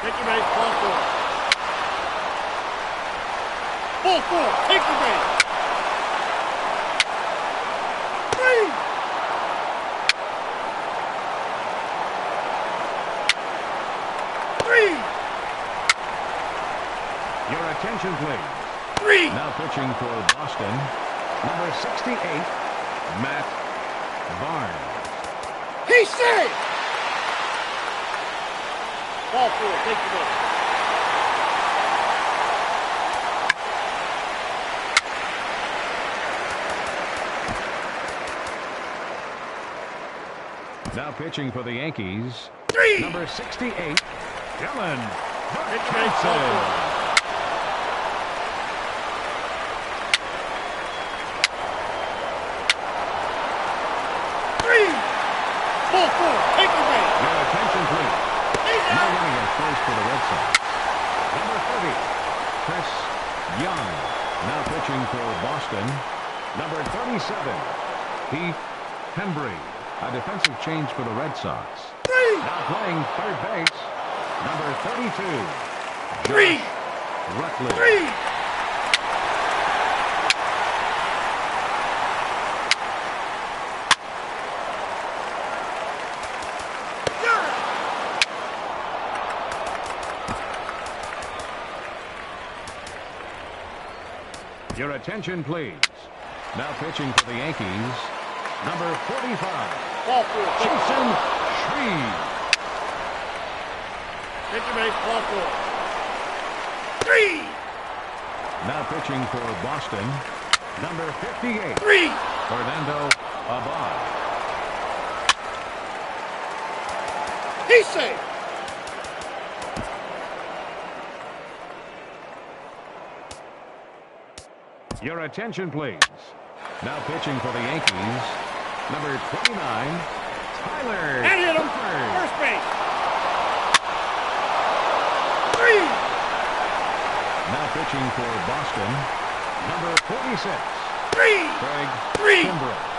Take your base, ball four. Ball four, take your base. 3. 3. Your attention, please. Three. Now pitching for Boston, number 68, Matt Barnes. He's safe. Ball 4. Take the ball. Now pitching for the Yankees, Three. number 68, Dylan Johnson. Johnson. Ball 4. Take the ball. Your attention, please. He's Now out. running at first for the Red Sox, number 30, Chris Young. Now pitching for Boston, number 37, Heath Hembry. A defensive change for the Red Sox. Three. Now playing third base, number 32, Three. Josh Rutley. Three. Your attention, please. Now pitching for the Yankees, number 45, Ball 4. Jason Shreve. Take the base. Ball 4. Three. Now pitching for Boston, number 58, Three. Fernando Abad. He's safe. Your attention, please. Now pitching for the Yankees, number 29, Tyler. And hit him. Clifford. First base. Three. Now pitching for Boston, number 46, Three. Craig Three. Kimbrell.